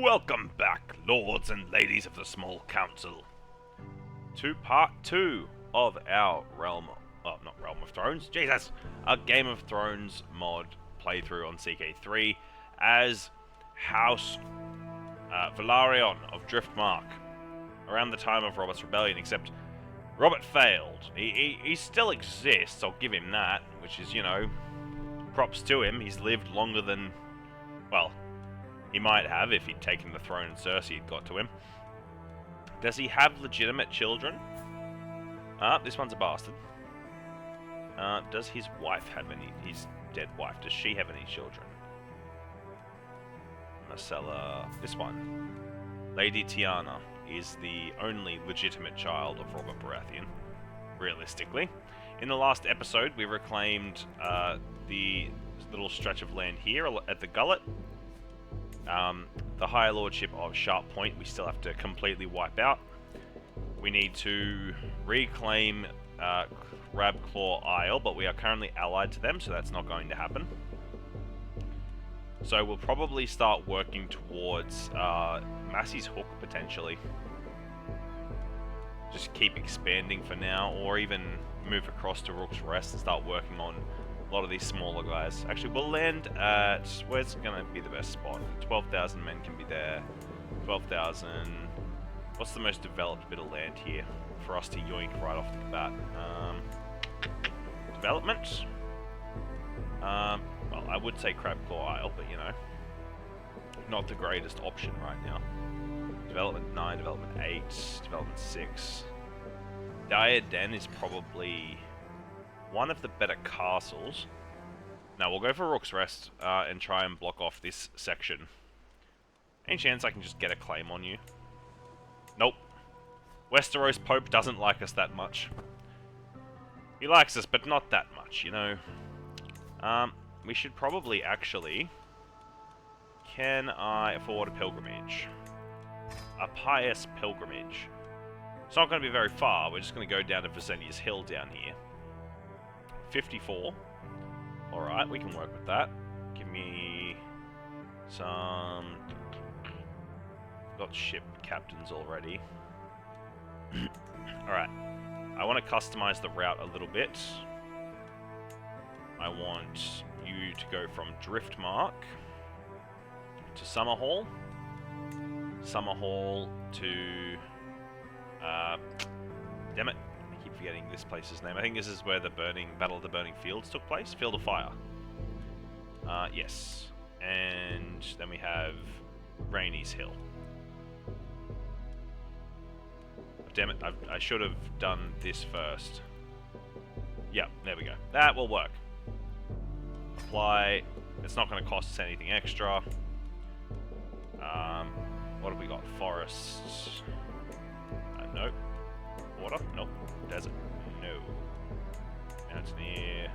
Welcome back, lords and ladies of the Small Council, to part 2 of our a Game of Thrones mod playthrough on CK3 as House Velaryon of Driftmark, around the time of Robert's rebellion, except Robert failed. He still exists, I'll give him that, which is, you know, props to him. He's lived longer than, well, he might have if he'd taken the throne and Cersei had got to him. Does he have legitimate children? This one's a bastard. Does his wife have any? His dead wife, does she have any children? Marcella, this one. Lady Tiana is the only legitimate child of Robert Baratheon, realistically. In the last episode, we reclaimed the little stretch of land here at the Gullet. The High Lordship of Sharp Point we still have to completely wipe out. We need to reclaim Crabclaw Isle, but we are currently allied to them, so that's not going to happen. So we'll probably start working towards Massey's Hook, potentially. Just keep expanding for now, or even move across to Rook's Rest and start working on a lot of these smaller guys. Actually, we'll land at... where's going to be the best spot? 12,000 men can be there. 12,000... What's the most developed bit of land here for us to yoink right off the bat? Development? Well, I would say Crabclaw Isle, but, you know, not the greatest option right now. Development 9, Development 8, Development 6. Dire Den is probably one of the better castles. Now, we'll go for Rook's Rest and try and block off this section. Any chance I can just get a claim on you? Nope. Westeros Pope doesn't like us that much. He likes us, but not that much, you know. We should probably actually... Can I afford a pilgrimage? A pious pilgrimage. It's not going to be very far. We're just going to go down to Visenya's Hill down here. 54. Alright, we can work with that. Give me some... Got ship captains already. Alright. I want to customize the route a little bit. I want you to go from Driftmark to Summerhall. Summerhall to... damn it. I keep forgetting this place's name. I think this is where the Battle of the Burning Fields took place. Field of Fire. Yes. And then we have Rhaenys Hill. Damn it, I should have done this first. Yeah, there we go. That will work. Apply. It's not going to cost us anything extra. What have we got? Forests. Nope. Water? Nope. Desert? No. Mountaineer.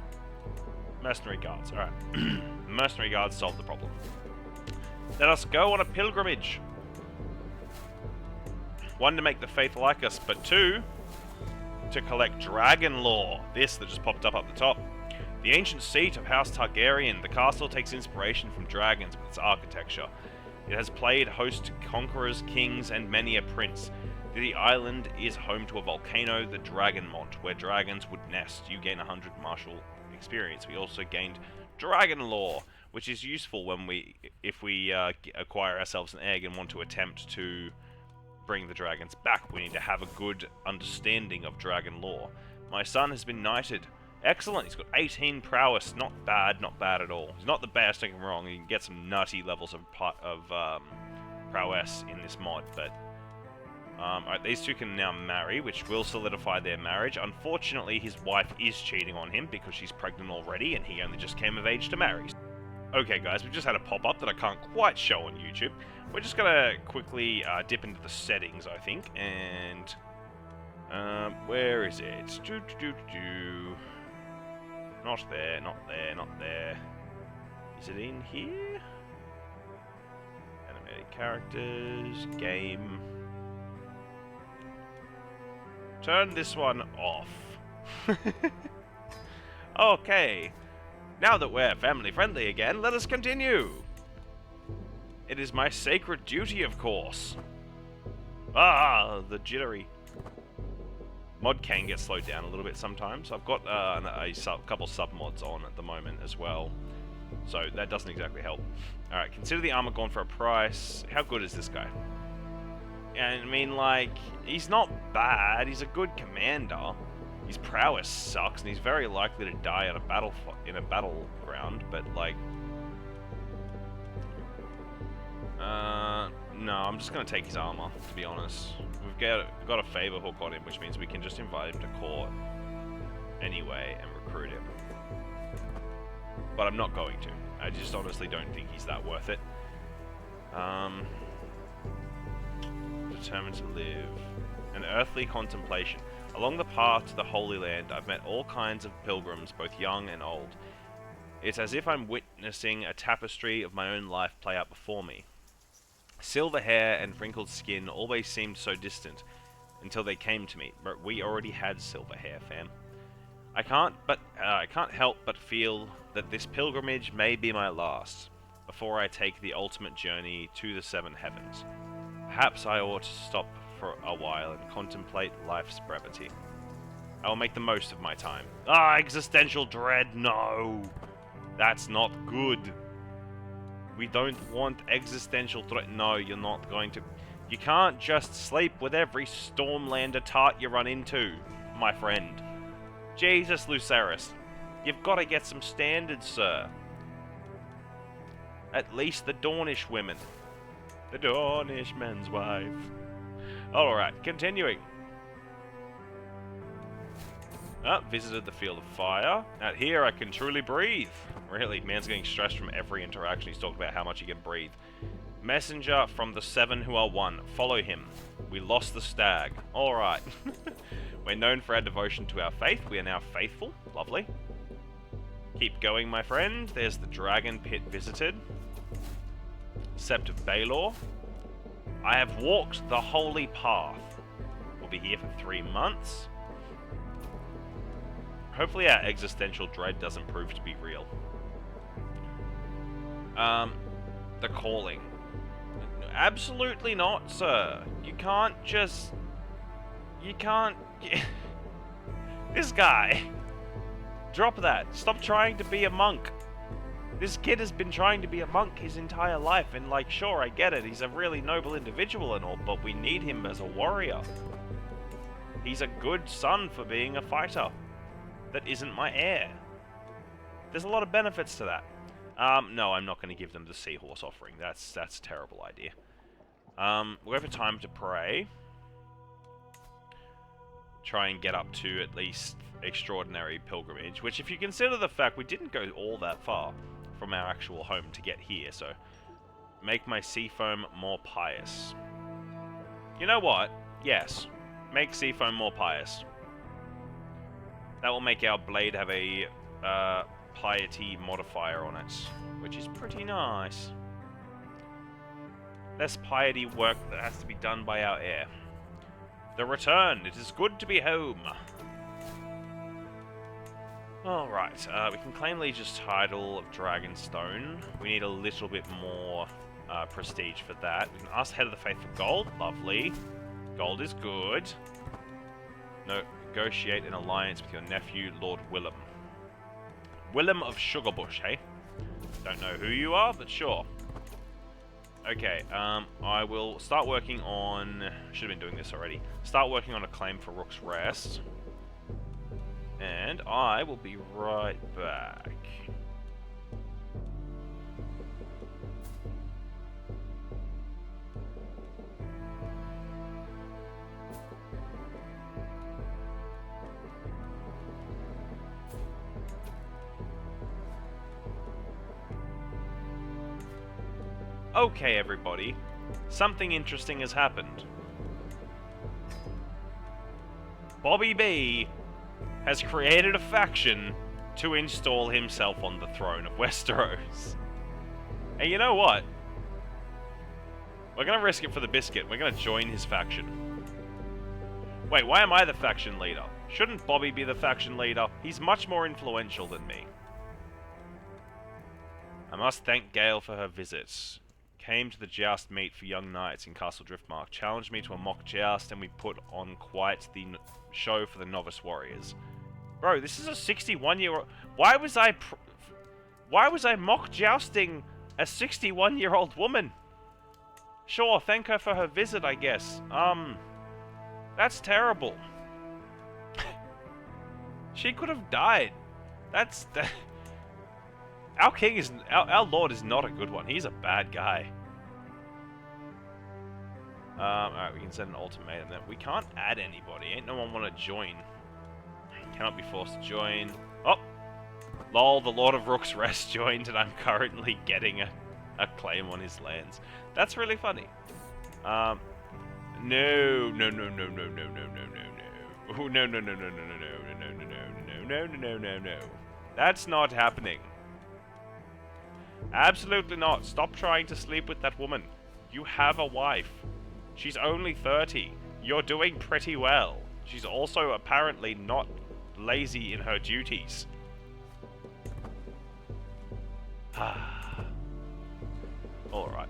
Mercenary guards. Alright. Mercenary guards solve the problem. Let us go on a pilgrimage. 1, to make the faith like us, but 2, to collect dragon lore. This that just popped up the top. The ancient seat of House Targaryen. The castle takes inspiration from dragons with its architecture. It has played host to conquerors, kings, and many a prince. The island is home to a volcano, the Dragon Mod, where dragons would nest. You gain 100 martial experience. We also gained dragon lore, which is useful when if we acquire ourselves an egg and want to attempt to bring the dragons back. We need to have a good understanding of dragon lore. My son has been knighted. Excellent. He's got 18 prowess. Not bad at all. He's not the best, don't get me wrong. You can get some nutty levels of prowess in this mod, but alright, these two can now marry, which will solidify their marriage. Unfortunately, his wife is cheating on him because she's pregnant already, and he only just came of age to marry. Okay, guys, we've just had a pop-up that I can't quite show on YouTube. We're just gonna quickly dip into the settings, I think, and where is it? Not there, not there, not there. Is it in here? Animated characters, game. Turn this one off. Okay. Now that we're family friendly again, let us continue. It is my sacred duty, of course. Ah, the jittery. Mod can get slowed down a little bit sometimes. I've got a couple sub-mods on at the moment as well, so that doesn't exactly help. Alright, consider the armor gone for a price. How good is this guy? And I mean, like, he's not bad. He's a good commander. His prowess sucks, and he's very likely to die in a battleground. But like, no, I'm just gonna take his armor. To be honest, we've got a favor hook on him, which means we can just invite him to court anyway and recruit him. But I'm not going to. I just honestly don't think he's that worth it. Determined to live. An earthly contemplation. Along the path to the Holy Land, I've met all kinds of pilgrims, both young and old. It's as if I'm witnessing a tapestry of my own life play out before me. Silver hair and wrinkled skin always seemed so distant, until they came to me. But we already had silver hair, fam. I can't help but feel that this pilgrimage may be my last, before I take the ultimate journey to the seven heavens. Perhaps I ought to stop for a while and contemplate life's brevity. I will make the most of my time. Ah, existential dread, no! That's not good. We don't want existential threat. No, you're not going to... You can't just sleep with every Stormlander tart you run into, my friend. Jesus, Lucerys. You've got to get some standards, sir. At least the Dornish women. The Dornish man's wife. Alright, continuing. Visited the field of fire. Out here I can truly breathe. Really, man's getting stressed from every interaction. He's talking about how much he can breathe. Messenger from the seven who are one. Follow him. We lost the stag. Alright. We're known for our devotion to our faith. We are now faithful. Lovely. Keep going, my friend. There's the dragon pit visited. Sept of Baelor. I have walked the holy path. We'll be here for 3 months. Hopefully our existential dread doesn't prove to be real. The calling. Absolutely not, sir. You can't just... You can't... This guy. Drop that. Stop trying to be a monk. This kid has been trying to be a monk his entire life, and like, sure, I get it. He's a really noble individual and all, but we need him as a warrior. He's a good son for being a fighter. That isn't my heir. There's a lot of benefits to that. No, I'm not going to give them the seahorse offering. That's a terrible idea. We'll go for time to pray. Try and get up to at least extraordinary pilgrimage, which if you consider the fact we didn't go all that far from our actual home to get here, so make my seafoam more pious. You know what? Yes. Make seafoam more pious. That will make our blade have a piety modifier on it, which is pretty nice. Less piety work that has to be done by our heir. The return. It is good to be home. Alright, we can claim Legion's title of Dragonstone. We need a little bit more prestige for that. We can ask Head of the Faith for gold. Lovely. Gold is good. No, negotiate an alliance with your nephew, Lord Willem. Willem of Sugarbush, hey? Don't know who you are, but sure. Okay, I will start working on... Should have been doing this already. Start working on a claim for Rook's Rest. And I will be right back. Okay, everybody. Something interesting has happened. Bobby B has created a faction to install himself on the throne of Westeros. And you know what? We're gonna risk it for the biscuit. We're gonna join his faction. Wait, why am I the faction leader? Shouldn't Bobby be the faction leader? He's much more influential than me. I must thank Gale for her visits. Came to the joust meet for young knights in Castle Driftmark. Challenged me to a mock joust, and we put on quite the show for the novice warriors. Bro, this is a 61-year-old. Why was I mock jousting a 61-year-old woman? Sure, thank her for her visit, I guess. That's terrible. She could have died. Our king is... Our lord is not a good one. He's a bad guy. Alright, we can send an ultimatum then. We can't add anybody. Ain't no one want to join. Cannot be forced to join. Oh! Lol, the Lord of Rook's Rest joined, and I'm currently getting a claim on his lands. That's really funny. No. No, no, no, no, no, no, no, no, no. Oh, no, no, no, no, no, no, no, no, no, no, no, no, no, no, no. That's not happening. Absolutely not. Stop trying to sleep with that woman. You have a wife. She's only 30. You're doing pretty well. She's also apparently not lazy in her duties. Alright,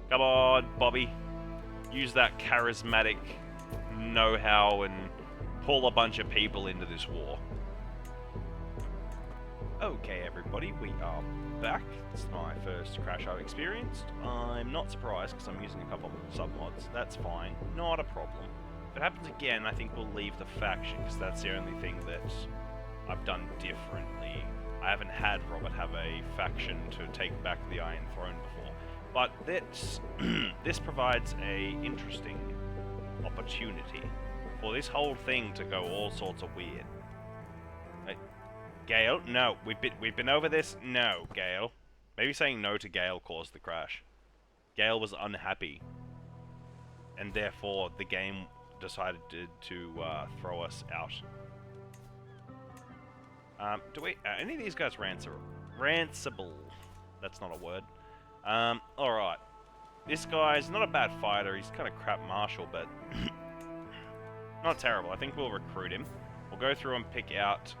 come on, Bobby. Use that charismatic know-how and pull a bunch of people into this war. Okay, everybody, we are back. It's my first crash I've experienced. I'm not surprised because I'm using a couple of submods. That's fine, not a problem. If it happens again, I think we'll leave the faction because that's the only thing that I've done differently. I haven't had Robert have a faction to take back the Iron Throne before, but this provides a interesting opportunity for this whole thing to go all sorts of weird. Gale, no, we've been over this. No, Gale. Maybe saying no to Gale caused the crash. Gale was unhappy, and therefore the game decided to throw us out. Do we... any of these guys ranceable? That's not a word. Alright. This guy's not a bad fighter. He's kind of crap martial, but... not terrible. I think we'll recruit him. We'll go through and pick out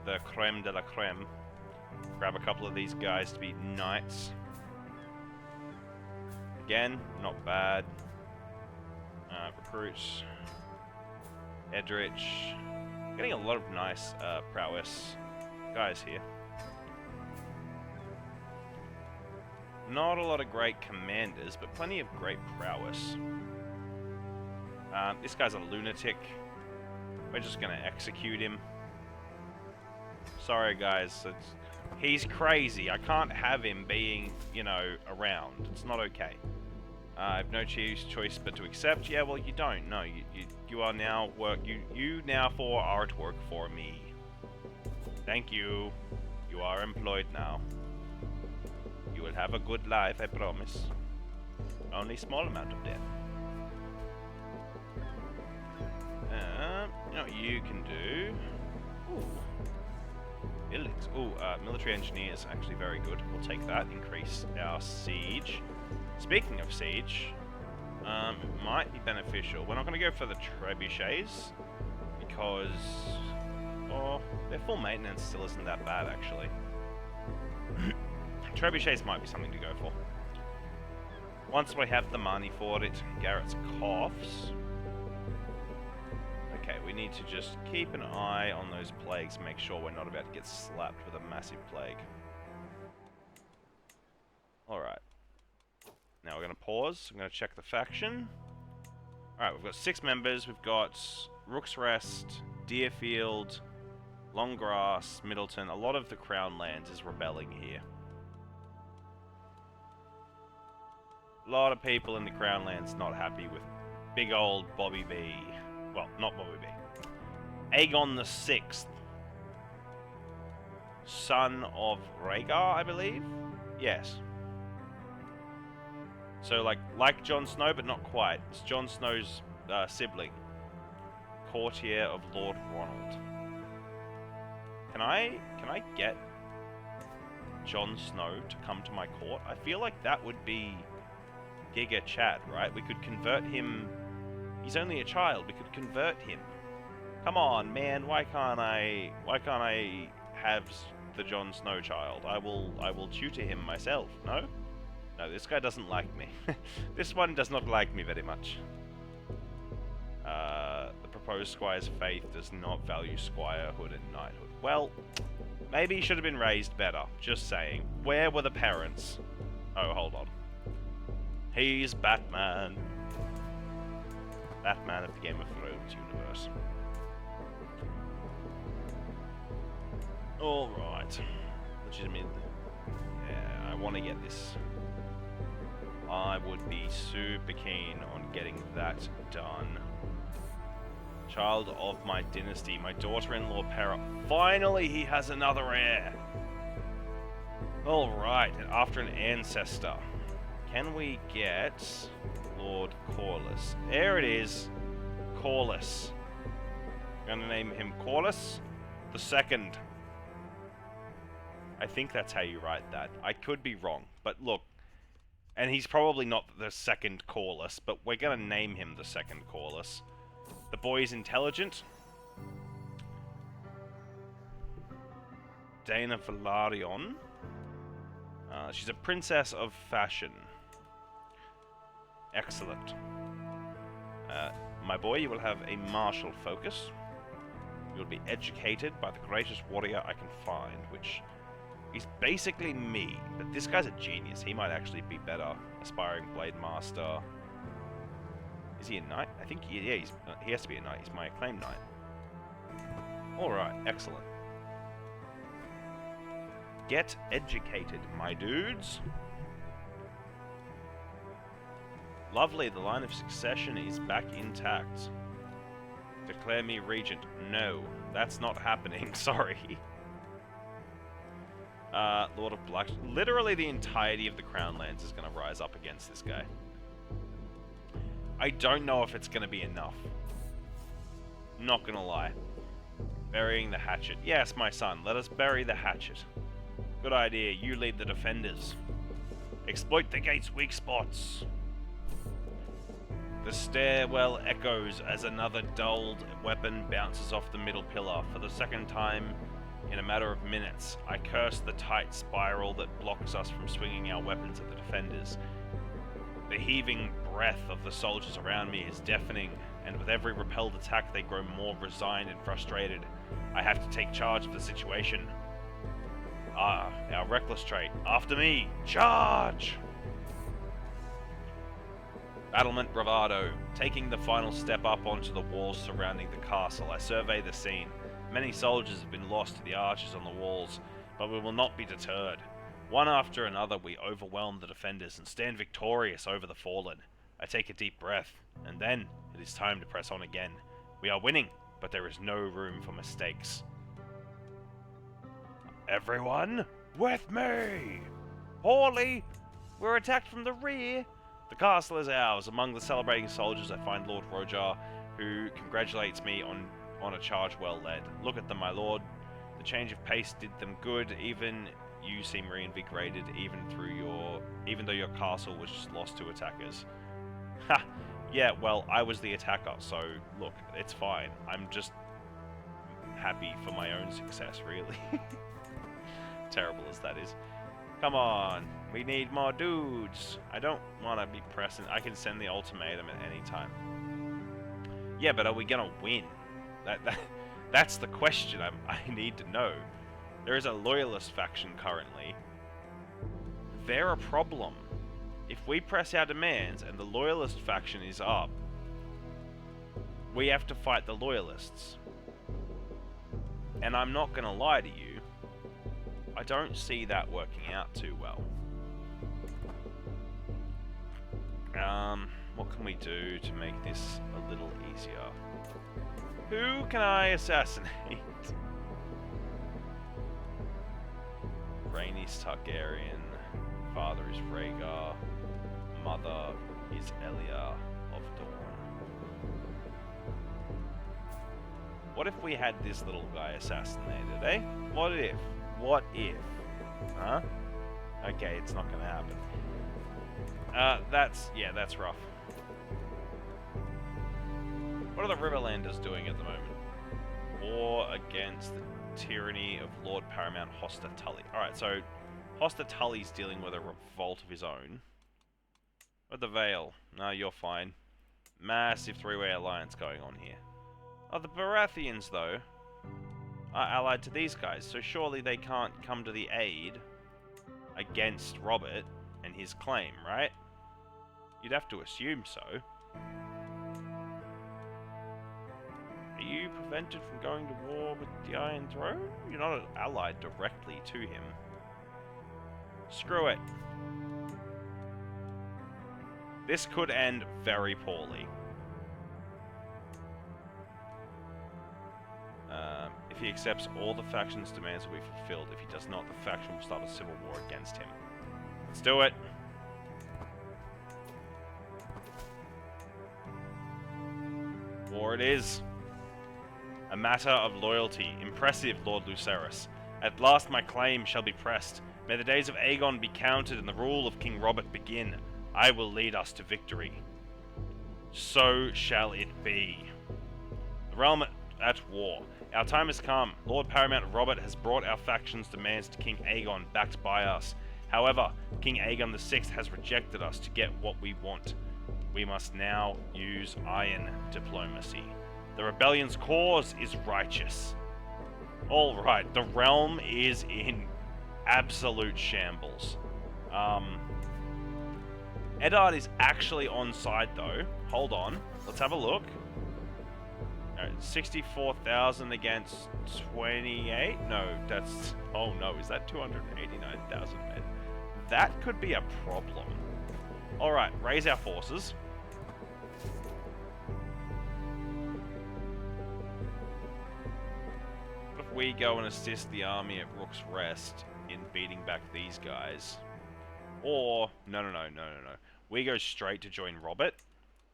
the creme de la creme. Grab a couple of these guys to be knights. Again, not bad. Recruits. Edrich. Getting a lot of nice prowess guys here. Not a lot of great commanders, but plenty of great prowess. This guy's a lunatic. We're just gonna execute him. Sorry guys, he's crazy. I can't have him being, you know, around. It's not okay. I have no choice but to accept. Yeah, well, you don't. No, you are now you now are at work for me. Thank you. You are employed now. You will have a good life, I promise. Only small amount of debt. You know what you can do? Ooh. Buildings. Ooh, military engineers, actually very good. We'll take that. Increase our siege. Speaking of siege, it might be beneficial. We're not going to go for the trebuchets because, oh, their full maintenance still isn't that bad actually. Trebuchets might be something to go for. Once we have the money for it, Garrett's coughs. Okay, we need to just keep an eye on those plagues, make sure we're not about to get slapped with a massive plague. Alright. Now we're going to pause. I'm going to check the faction. Alright, we've got 6 members. We've got Rook's Rest, Deerfield, Longgrass, Middleton. A lot of the Crown Lands is rebelling here. A lot of people in the Crown Lands not happy with big old Bobby B. Well, not Bobby B. Aegon the 6th. Son of Rhaegar, I believe? Yes. So, like Jon Snow, but not quite. It's Jon Snow's sibling. Courtier of Lord Ronald. Can I get Jon Snow to come to my court? I feel like that would be Giga Chad, right? We could convert him. He's only a child. We could convert him. Come on, man. Why can't I have the Jon Snow child. I will tutor him myself. No? No, this guy doesn't like me. This one does not like me very much. The proposed squire's faith does not value squirehood and knighthood. Well, maybe he should have been raised better. Just saying. Where were the parents? Oh, hold on. He's Batman. Batman of the Game of Thrones universe. Alright. Legitimate. Yeah, I want to get this. I would be super keen on getting that done. Child of my dynasty, my daughter-in-law Para. Finally, he has another heir. Alright, and after an ancestor, can we get Lord Corlys? There it is. Corlys. I'm gonna name him Corlys the Second. I think that's how you write that. I could be wrong, but look. And he's probably not the second Corlys, but we're gonna name him the second Corlys. The boy is intelligent. Dana Velaryon. She's a princess of fashion. Excellent. My boy, you will have a martial focus. You'll be educated by the greatest warrior I can find, which is basically me. But this guy's a genius. He might actually be better. Aspiring Blade Master. Is he a knight? I think he has to be a knight. He's my acclaimed knight. Alright, excellent. Get educated, my dudes. Lovely, the line of succession is back intact. Declare me regent. No, that's not happening, sorry. Lord of Black... Literally the entirety of the Crown Lands is going to rise up against this guy. I don't know if it's going to be enough. Not going to lie. Burying the hatchet. Yes, my son, let us bury the hatchet. Good idea, you lead the defenders. Exploit the gate's weak spots. The stairwell echoes as another dulled weapon bounces off the middle pillar. For the second time in a matter of minutes, I curse the tight spiral that blocks us from swinging our weapons at the defenders. The heaving breath of the soldiers around me is deafening, and with every repelled attack they grow more resigned and frustrated. I have to take charge of the situation. Ah, our reckless trait. After me! Charge! Battlement bravado. Taking the final step up onto the walls surrounding the castle, I survey the scene. Many soldiers have been lost to the archers on the walls, but we will not be deterred. One after another, we overwhelm the defenders and stand victorious over the fallen. I take a deep breath, and then it is time to press on again. We are winning, but there is no room for mistakes. Everyone, with me! Hawley, we're attacked from the rear. The castle is ours. Among the celebrating soldiers, I find Lord Rojar, who congratulates me on a charge well led. Look at them, my lord. The change of pace did them good. Even you seem reinvigorated, even though your castle was just lost to attackers. Ha! Yeah, well, I was the attacker, so look, it's fine. I'm just happy for my own success, really. Terrible as that is. Come on, we need more dudes. I don't want to be pressing. I can send the ultimatum at any time. Yeah, but are we gonna win? That's the question I need to know. There is a loyalist faction currently. They're a problem. If we press our demands and the loyalist faction is up, we have to fight the loyalists. And I'm not gonna lie to you, I don't see that working out too well. What can we do to make this a little easier? Who can I assassinate? Rhaenys Targaryen, father is Rhaegar, mother is Elia of Dawn. What if we had this little guy assassinated, eh? What if? What if? Huh? Okay, it's not gonna happen. That's rough. What are the Riverlanders doing at the moment? War against the tyranny of Lord Paramount Hoster Tully. Alright, so Hoster Tully's dealing with a revolt of his own. With the Vale. No, you're fine. Massive three-way alliance going on here. Oh, the Baratheons, though, are allied to these guys, so surely they can't come to the aid against Robert and his claim, right? You'd have to assume so. Are you prevented from going to war with the Iron Throne? You're not allied directly to him. Screw it. This could end very poorly. If he accepts, all the faction's demands will be fulfilled. If he does not, the faction will start a civil war against him. Let's do it. War it is. A matter of loyalty. Impressive, Lord Lucerys. At last my claim shall be pressed. May the days of Aegon be counted and the rule of King Robert begin. I will lead us to victory. So shall it be. The realm at war. Our time has come. Lord Paramount Robert has brought our faction's demands to King Aegon, backed by us. However, King Aegon VI has rejected us to get what we want. We must now use iron diplomacy. The rebellion's cause is righteous. Alright, the realm is in absolute shambles. Eddard is actually on side though. Hold on, let's have a look. 64,000 against 28? No, that's... Oh no, is that 289,000 men? That could be a problem. Alright, raise our forces. What if we go and assist the army at Rook's Rest in beating back these guys? Or... No. We go straight to join Robert,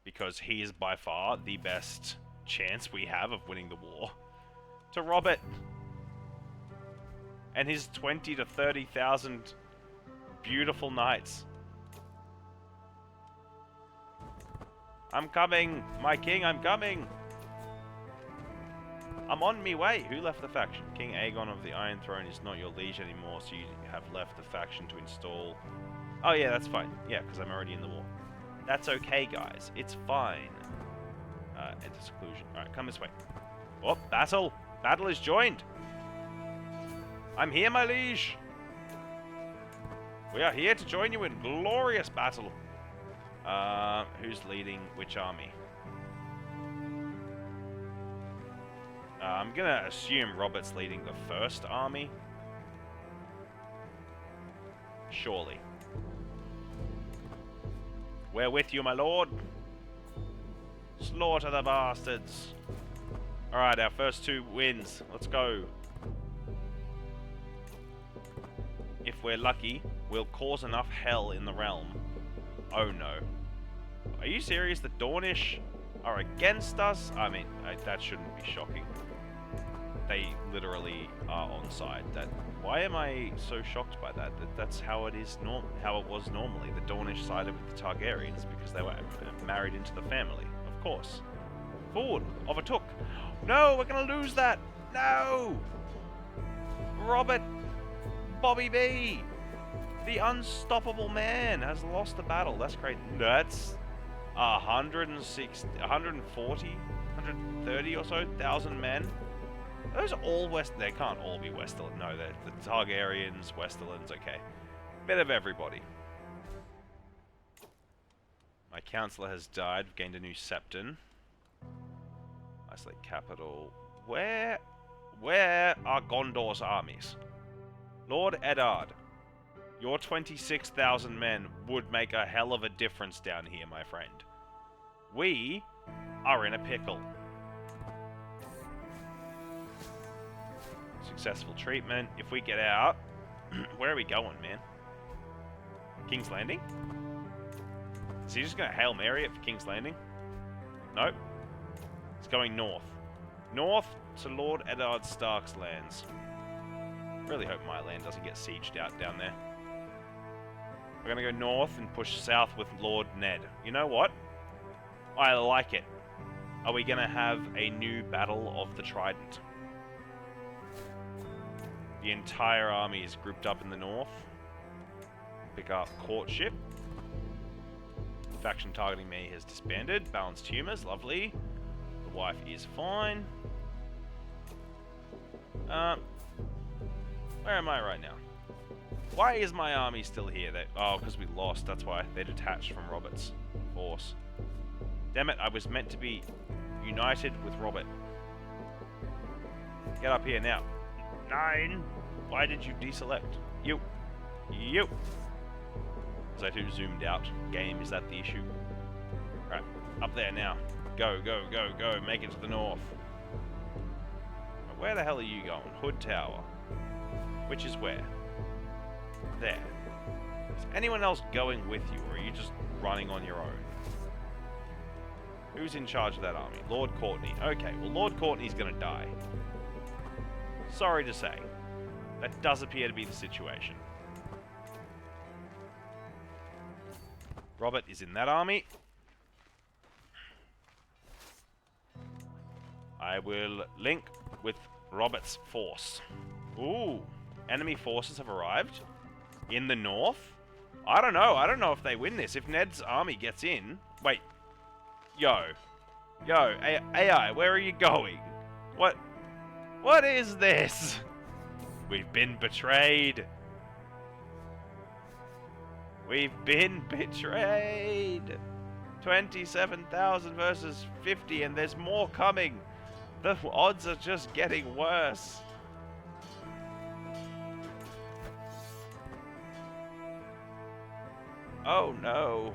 because he is by far the best chance we have of winning the war. To Robert and his 20 to 30,000 beautiful knights. I'm coming, my king, I'm coming. I'm on me way. Who left the faction? King Aegon of the Iron Throne is not your liege anymore, so you have left the faction to install... Oh yeah, that's fine. Yeah, because I'm already in the war. That's okay, guys. It's fine. Enter seclusion. Alright, come this way. Oh, battle! Battle is joined! I'm here, my liege! We are here to join you in glorious battle. Who's leading which army? I'm gonna assume Robert's leading the first army. Surely. We're with you, my lord. Slaughter the bastards. Alright, our first 2 wins. Let's go. If we're lucky, we'll cause enough hell in the realm. Oh no. Are you serious? The Dornish are against us? I mean, that shouldn't be shocking. They literally are on side. Why am I so shocked by that? That's how it is. How it was normally. The Dornish sided with the Targaryens because they were married into the family. Of course. Forward. Overtook. No, we're gonna lose that. No. Robert. Bobby B. The unstoppable man has lost the battle. That's great. That's 160, 140, 130 or so thousand men. Those are all They can't all be Westerland. No, they're the Targaryens, Westerlands, okay. Bit of everybody. My counselor has died. We've gained a new Septon. Isolate capital. Where are Gondor's armies? Lord Eddard, your 26,000 men would make a hell of a difference down here, my friend. We are in a pickle. Successful treatment. If we get out... Where are we going, man? King's Landing? Is he just going to Hail Mary it for King's Landing? Nope. It's going north. North to Lord Eddard Stark's lands. Really hope my land doesn't get sieged out down there. We're going to go north and push south with Lord Ned. You know what? I like it. Are we going to have a new Battle of the Trident? The entire army is grouped up in the north. Pick up courtship. Faction targeting me has disbanded. Balanced humors, lovely. The wife is fine. Where am I right now? Why is my army still here? Oh, because we lost. That's why. They detached from Robert's force. Damn it, I was meant to be united with Robert. Get up here now. 9. Why did you deselect? You. Was I too zoomed out? Game, is that the issue? Right, up there now. Go, go, go, go. Make it to the north. Where the hell are you going? Hood Tower. Which is where? There. Is anyone else going with you, or are you just running on your own? Who's in charge of that army? Lord Courtney. Okay, well, Lord Courtney's gonna die. Sorry to say. That does appear to be the situation. Robert is in that army. I will link with Robert's force. Ooh, enemy forces have arrived in the north. I don't know. I don't know if they win this. If Ned's army gets in... Wait. Yo, AI, where are you going? What is this? We've been betrayed. We've been betrayed. 27,000 versus 50, and there's more coming. The odds are just getting worse. Oh no.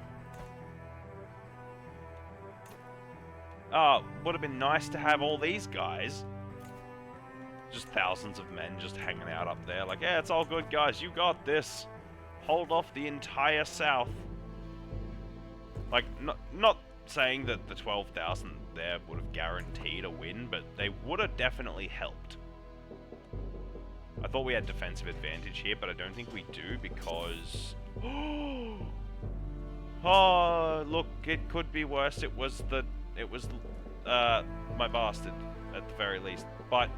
Oh, would have been nice to have all these guys. Just thousands of men just hanging out up there. Like, yeah, it's all good, guys. You got this. Hold off the entire south. Like, not saying that the 12,000 there would have guaranteed a win, but they would have definitely helped. I thought we had defensive advantage here, but I don't think we do because... Oh, look, it could be worse. It was my bastard, at the very least. But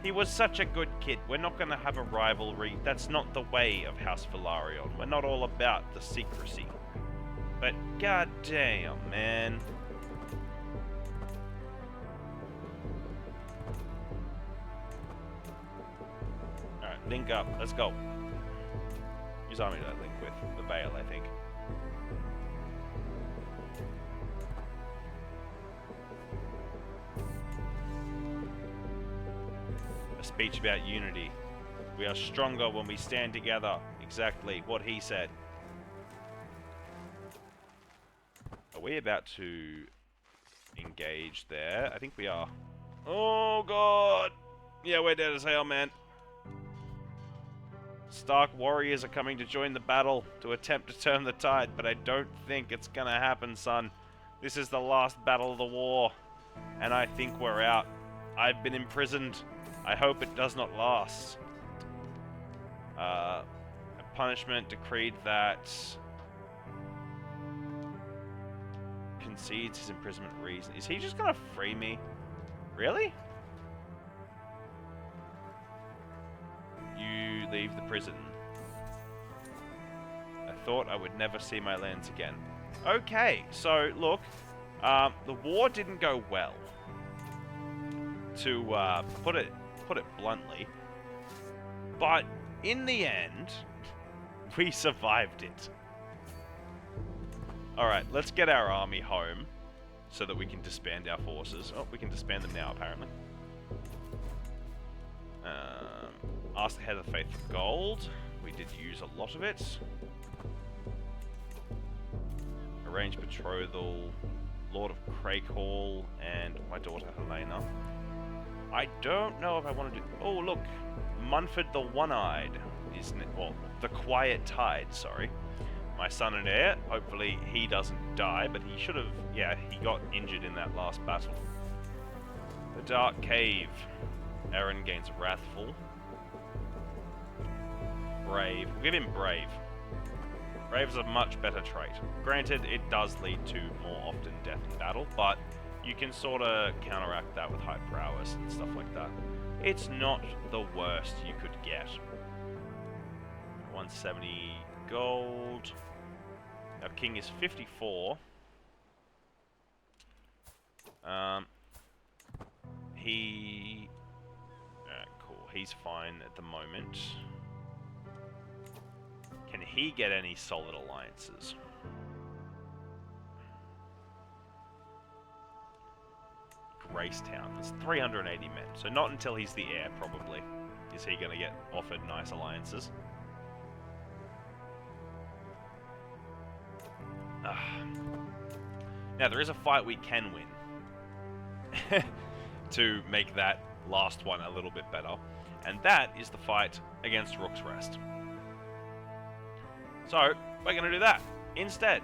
he was such a good kid. We're not going to have a rivalry. That's not the way of House Velaryon. We're not all about the secrecy. But goddamn, man. Alright, link up. Let's go. Whose army did I link with? The Vale, I think. A speech about unity. We are stronger when we stand together. Exactly what he said. Are we about to engage there? I think we are. Oh god! Yeah, we're dead as hell, man. Stark warriors are coming to join the battle to attempt to turn the tide, but I don't think it's gonna happen, son. This is the last battle of the war, and I think we're out. I've been imprisoned. I hope it does not last. A punishment decreed that concedes his imprisonment reason. Is he just gonna free me? Really? You leave the prison. I thought I would never see my lands again. Okay, so look, the war didn't go well. To put it bluntly, but in the end, we survived it. Alright, let's get our army home so that we can disband our forces. Oh, we can disband them now, apparently. Ask the Head of the Faith for gold. We did use a lot of it. Arrange betrothal. Lord of Craighall and my daughter Helena. I don't know if I want to do... Oh, look. Munford the One-Eyed is... Well, the Quiet Tide, sorry. My son and heir. Hopefully he doesn't die, but he should have... Yeah, he got injured in that last battle. The Dark Cave. Aaron gains Wrathful. Brave. We'll give him Brave. Brave is a much better trait. Granted, it does lead to more often death in battle, but you can sort of counteract that with high prowess and stuff like that. It's not the worst you could get. 170 gold. Our king is 54. Cool. He's fine at the moment. Can he get any solid alliances? Gracetown. There's 380 men. So not until he's the heir, probably, is he going to get offered nice alliances. Now, there is a fight we can win to make that last one a little bit better. And that is the fight against Rook's Rest. So, we're going to do that. Instead,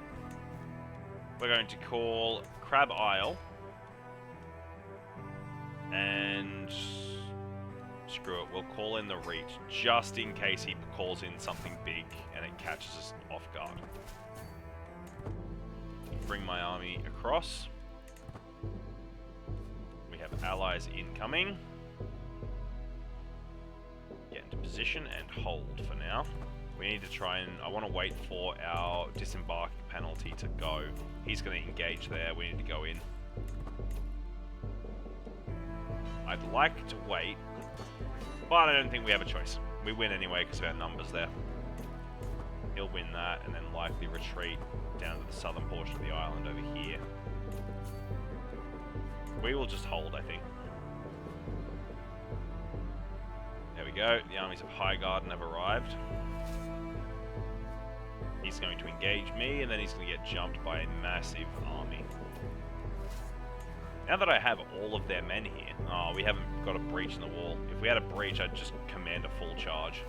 we're going to call Crab Isle. And screw it, we'll call in the Reach, just in case he calls in something big and it catches us off guard. Bring my army across. We have allies incoming. Get into position and hold for now. We need to try and... I want to wait for our disembark penalty to go. He's going to engage there. We need to go in. I'd like to wait, but I don't think we have a choice. We win anyway because of our numbers there. He'll win that and then likely retreat down to the southern portion of the island over here. We will just hold, I think. There we go. The armies of Highgarden have arrived. He's going to engage me, and then he's going to get jumped by a massive army. Now that I have all of their men here... Oh, we haven't got a breach in the wall. If we had a breach, I'd just command a full charge.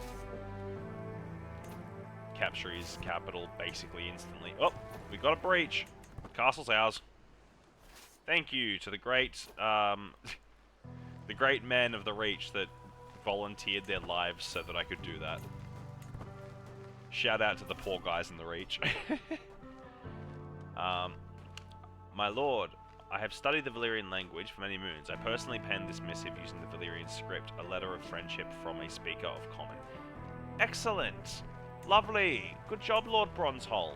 Capture his capital basically instantly. Oh, we got a breach. Castle's ours. Thank you to the great... the great men of the Reach that volunteered their lives so that I could do that. Shout out to the poor guys in the Reach. My lord... I have studied the Valyrian language for many moons. I personally penned this missive using the Valyrian script, a letter of friendship from a speaker of common. Excellent! Lovely! Good job, Lord Bronzeholm.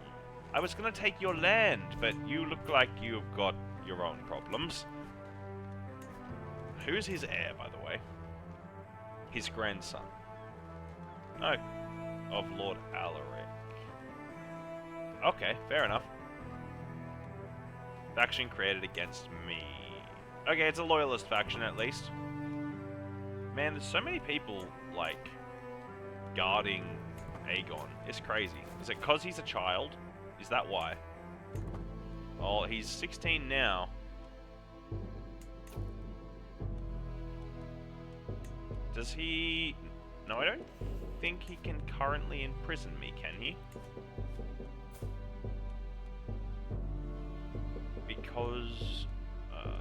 I was going to take your land, but you look like you've got your own problems. Who's his heir, by the way? His grandson. Oh, of Lord Alaric. Okay, fair enough. Faction created against me. Okay, it's a loyalist faction at least. Man, there's so many people, like, guarding Aegon. It's crazy. Is it because he's a child? Is that why? Oh, he's 16 now. Does he... No, I don't think he can currently imprison me, can he? Because...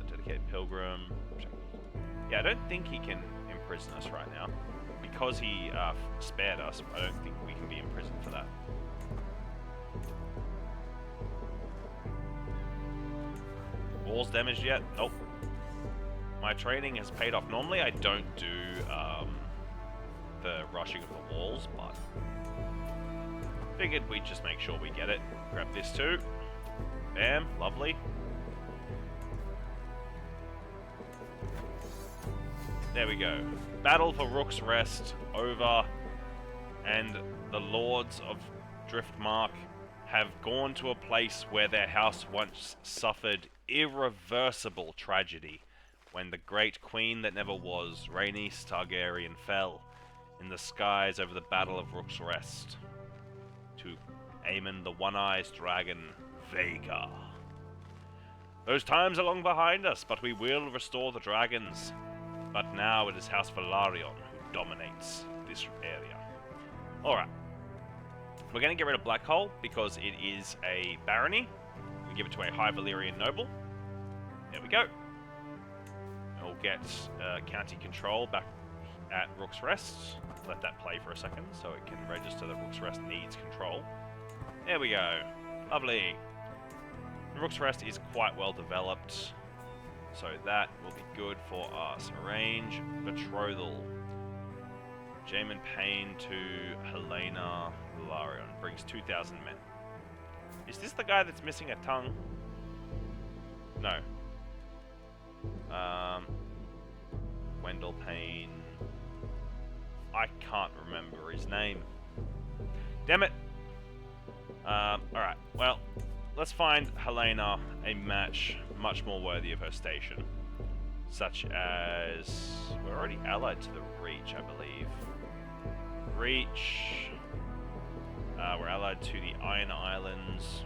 dedicated pilgrim... Yeah, I don't think he can imprison us right now. Because he spared us, I don't think we can be imprisoned for that. Walls damaged yet? Nope. My training has paid off. Normally I don't do the rushing of the walls, but figured we'd just make sure we get it. Grab this too. Bam, lovely. There we go. Battle for Rook's Rest over, and the Lords of Driftmark have gone to a place where their house once suffered irreversible tragedy when the great queen that never was, Rhaenys Targaryen, fell in the skies over the Battle of Rook's Rest to Aemon the One-Eyed Dragon Vhagar. Those times are long behind us, but we will restore the dragons. But now it is House Velaryon who dominates this area. Alright. We're going to get rid of Blackhole because it is a barony. We give it to a High Valyrian noble. There we go. And we'll get county control back at Rook's Rest. Let that play for a second so it can register that Rook's Rest needs control. There we go. Lovely. Rook's Rest is quite well developed. So that will be good for us. Arrange betrothal. Jamin Payne to Helena Velaryon. Brings 2,000 men. Is this the guy that's missing a tongue? No. Wendell Payne. I can't remember his name. Damn it! Alright, well, let's find Helena a match much more worthy of her station. Such as... we're already allied to the Reach, I believe. Reach... we're allied to the Iron Islands.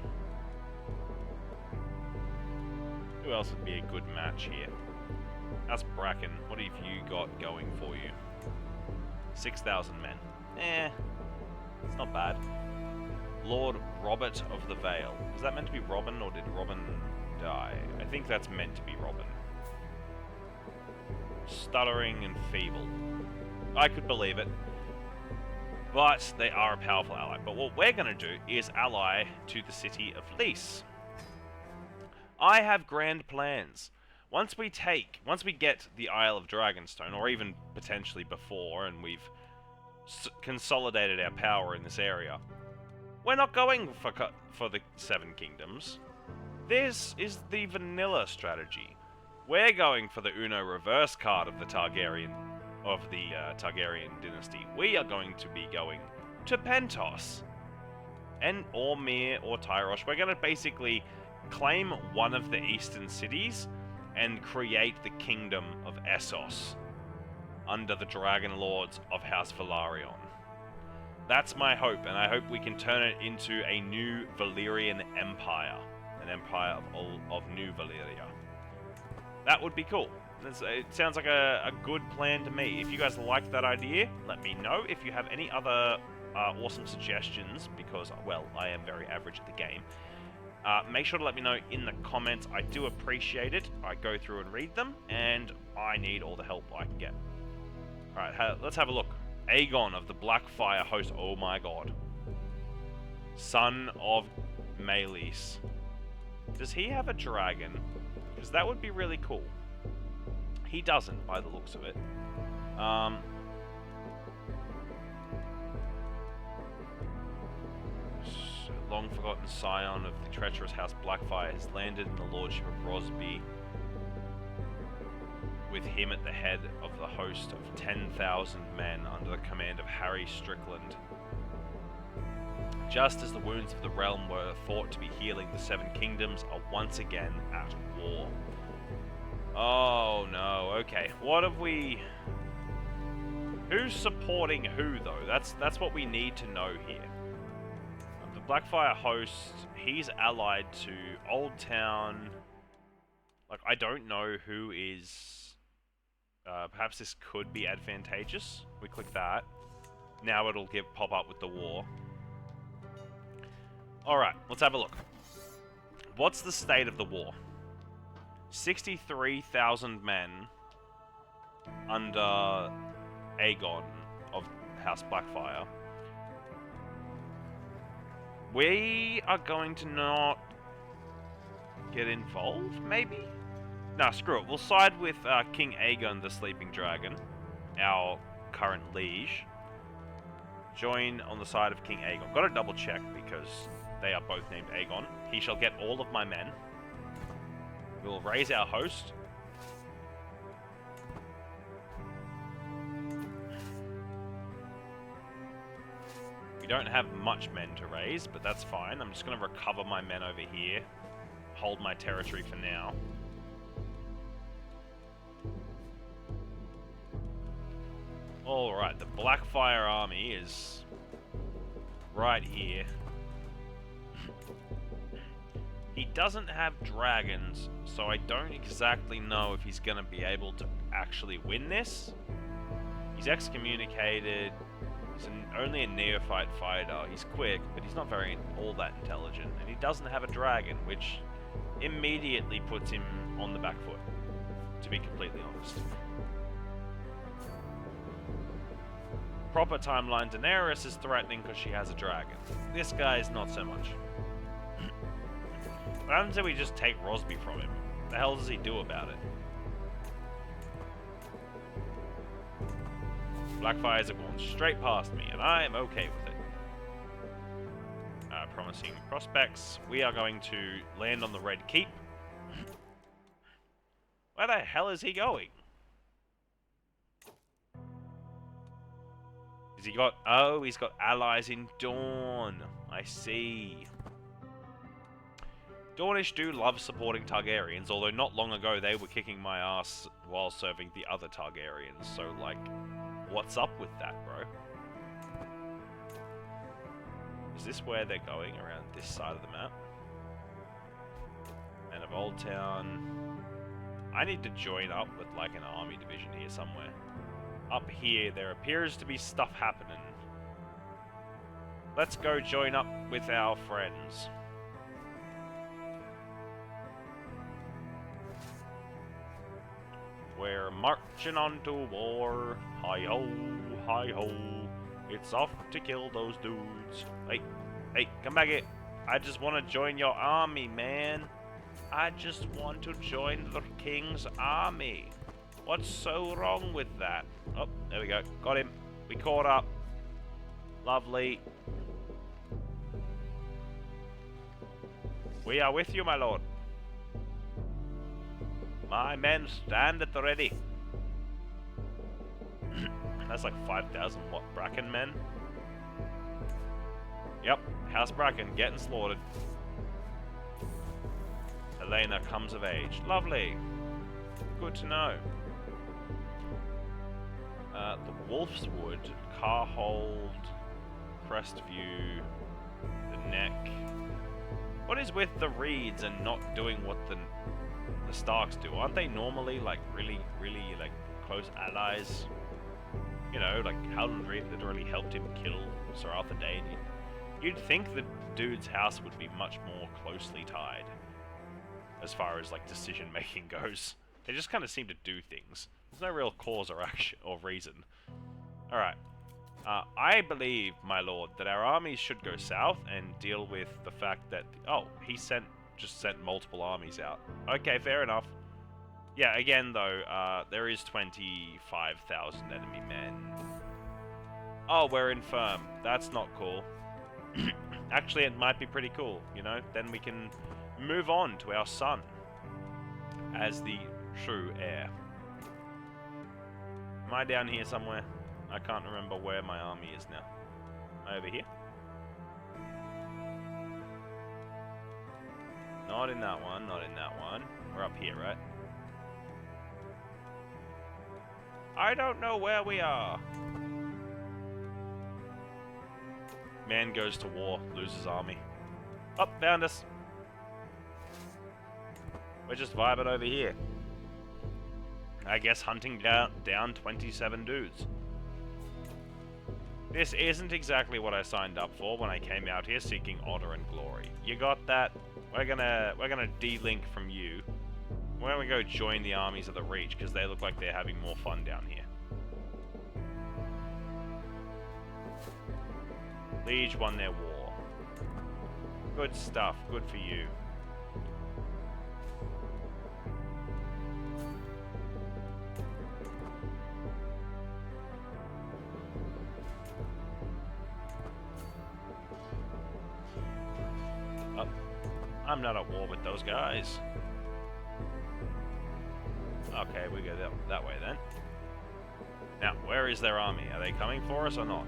Who else would be a good match here? How's Bracken? What have you got going for you? 6,000 men. It's not bad. Lord Robert of the Vale. Was that meant to be Robin, or did Robin die? I think that's meant to be Robin. Stuttering and feeble. I could believe it. But they are a powerful ally. But what we're going to do is ally to the city of Lys. I have grand plans. Once we get the Isle of Dragonstone, or even potentially before, and we've consolidated our power in this area, we're not going for the Seven Kingdoms. This is the vanilla strategy. We're going for the Uno reverse card of the Targaryen dynasty. We are going to be going to Pentos, and or Mir or Tyrosh. We're going to basically claim one of the eastern cities and create the kingdom of Essos under the Dragon Lords of House Velaryon. That's my hope, and I hope we can turn it into a new Valyrian empire, an empire of New Valyria. That would be cool. It sounds like a good plan to me. If you guys like that idea, let me know. If you have any other awesome suggestions, because, well, I am very average at the game, make sure to let me know in the comments. I do appreciate it. I go through and read them, and I need all the help I can get. Alright, let's have a look. Aegon of the Blackfire host. Oh my god. Son of Maelys. Does he have a dragon? Because that would be really cool. He doesn't, by the looks of it. Long forgotten scion of the treacherous House Blackfire has landed in the lordship of Rosby, with him at the head of the host of 10,000 men under the command of Harry Strickland. Just as the wounds of the realm were thought to be healing, the Seven Kingdoms are once again at war. Oh no, okay. What have we... Who's supporting who, though? That's what we need to know here. The Blackfire host, he's allied to Old Town. Like, I don't know who is... perhaps this could be advantageous. We click that. Now it'll pop up with the war. Alright, let's have a look. What's the state of the war? 63,000 men under Aegon of House Blackfire. We are going to not get involved, maybe? Nah, screw it. We'll side with King Aegon the Sleeping Dragon, our current liege. Join on the side of King Aegon. Gotta double check because they are both named Aegon. He shall get all of my men. We will raise our host. We don't have much men to raise, but that's fine. I'm just going to recover my men over here. Hold my territory for now. Alright, the Blackfire army is right here. He doesn't have dragons, so I don't exactly know if he's going to be able to actually win this. He's excommunicated. He's only a neophyte fighter. He's quick, but he's not all that intelligent. And he doesn't have a dragon, which immediately puts him on the back foot, to be completely honest. Proper timeline, Daenerys is threatening because she has a dragon. This guy is not so much. What happens if we just take Rosby from him? What the hell does he do about it? Blackfires are going straight past me, and I am okay with it. Promising prospects. We are going to land on the Red Keep. Where the hell is he going? Has he got... Oh, he's got allies in Dawn. I see. Dornish do love supporting Targaryens, although not long ago they were kicking my ass while serving the other Targaryens. So, like, what's up with that, bro? Is this where they're going, around this side of the map? And of Old Town... I need to join up with, like, an army division here somewhere. Up here, there appears to be stuff happening. Let's go join up with our friends. We're marching on to war. Hi-ho, hi-ho. It's off to kill those dudes. Hey, come back here. I just want to join your army, man. I just want to join the king's army. What's so wrong with that? Oh, there we go. Got him. We caught up. Lovely. We are with you, my lord. My men stand at the ready. That's like 5,000 what? Bracken men? Yep, House Bracken getting slaughtered. Helena comes of age. Lovely. Good to know. The Wolf's Wood, Carhold, Crestview, the Neck. What is with the Reeds and not doing what the Starks do? Aren't they normally like really like close allies? You know, like Howland Reed literally helped him kill Sir Arthur Dane. You'd think the dude's house would be much more closely tied as far as like decision making goes. They just kind of seem to do things. There's no real cause or action or reason. Alright. I believe, my lord, that our armies should go south and deal with the fact that... Oh, he just sent multiple armies out. Okay, fair enough. Yeah, again, though, there is 25,000 enemy men. Oh, we're infirm. That's not cool. Actually, it might be pretty cool, you know? Then we can move on to our son as the true heir. Am I down here somewhere? I can't remember where my army is now. Am I over here? Not in that one, not in that one. We're up here, right? I don't know where we are. Man goes to war, loses army. Oh, found us. We're just vibing over here. I guess hunting down 27 dudes. This isn't exactly what I signed up for when I came out here seeking honor and glory. You got that? We're gonna de-link from you. We're gonna go join the armies of the Reach because they look like they're having more fun down here. Liege won their war. Good stuff. Good for you. Oh, I'm not at war with those guys. Okay, we go that way then. Now, where is their army? Are they coming for us or not?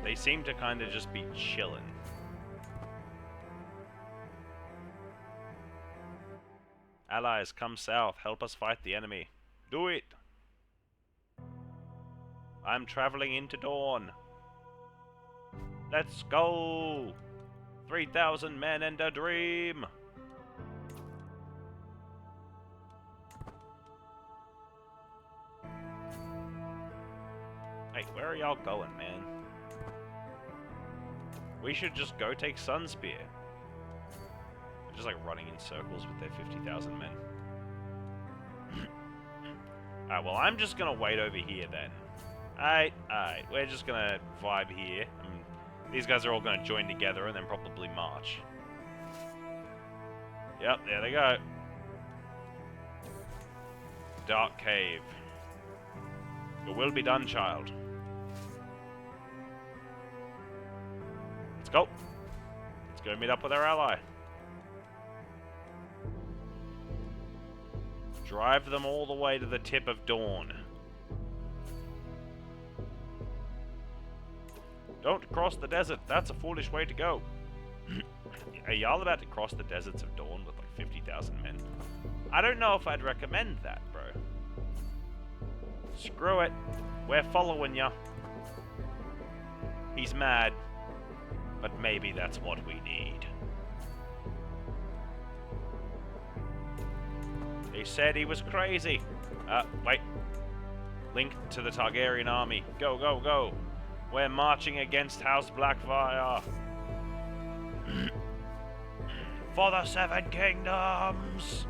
They seem to kind of just be chilling. Allies, come south. Help us fight the enemy. Do it! I'm traveling into Dawn. Let's go! 3,000 men and a dream! Hey, where are y'all going, man? We should just go take Sunspear. They're just like running in circles with their 50,000 men. Alright, well I'm just gonna wait over here then. Alright, we're just gonna vibe here. These guys are all gonna join together and then probably march. Yep, there they go. Dark Cave. Your will be done, child. Let's go. Let's go meet up with our ally. Drive them all the way to the tip of dawn. Don't cross the desert. That's a foolish way to go. Are y'all about to cross the deserts of dawn with like 50,000 men? I don't know if I'd recommend that, bro. Screw it. We're following ya. He's mad. But maybe that's what we need. They said he was crazy. Wait. Link to the Targaryen army. Go, go, go. We're marching against House Blackfire. For the Seven Kingdoms.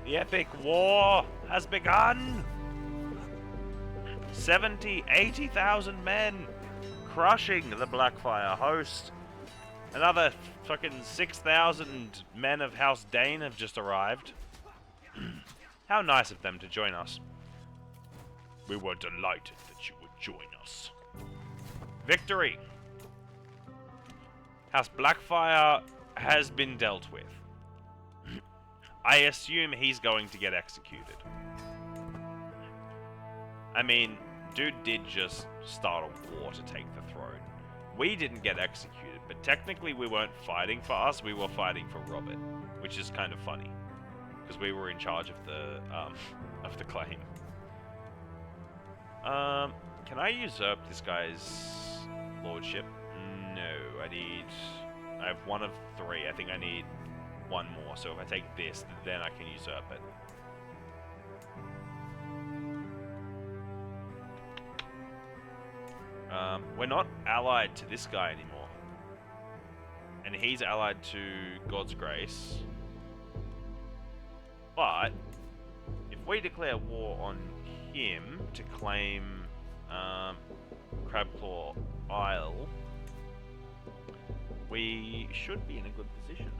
The epic war has begun. 80,000 men crushing the Blackfire host. Another fucking 6,000 men of House Dane have just arrived. How nice of them to join us. We were delighted that you would join us. Victory! House Blackfire has been dealt with. I assume he's going to get executed. I mean, dude did just start a war to take the throne. We didn't get executed, but technically we weren't fighting for us, we were fighting for Robert, which is kind of funny, because we were in charge of the claim. Can I usurp this guy's lordship? No, I have one of three. I think I need one more, so if I take this, then I can usurp it. We're not allied to this guy anymore. And he's allied to God's Grace. But if we declare war on him to claim Crabclaw Isle, we should be in a good position.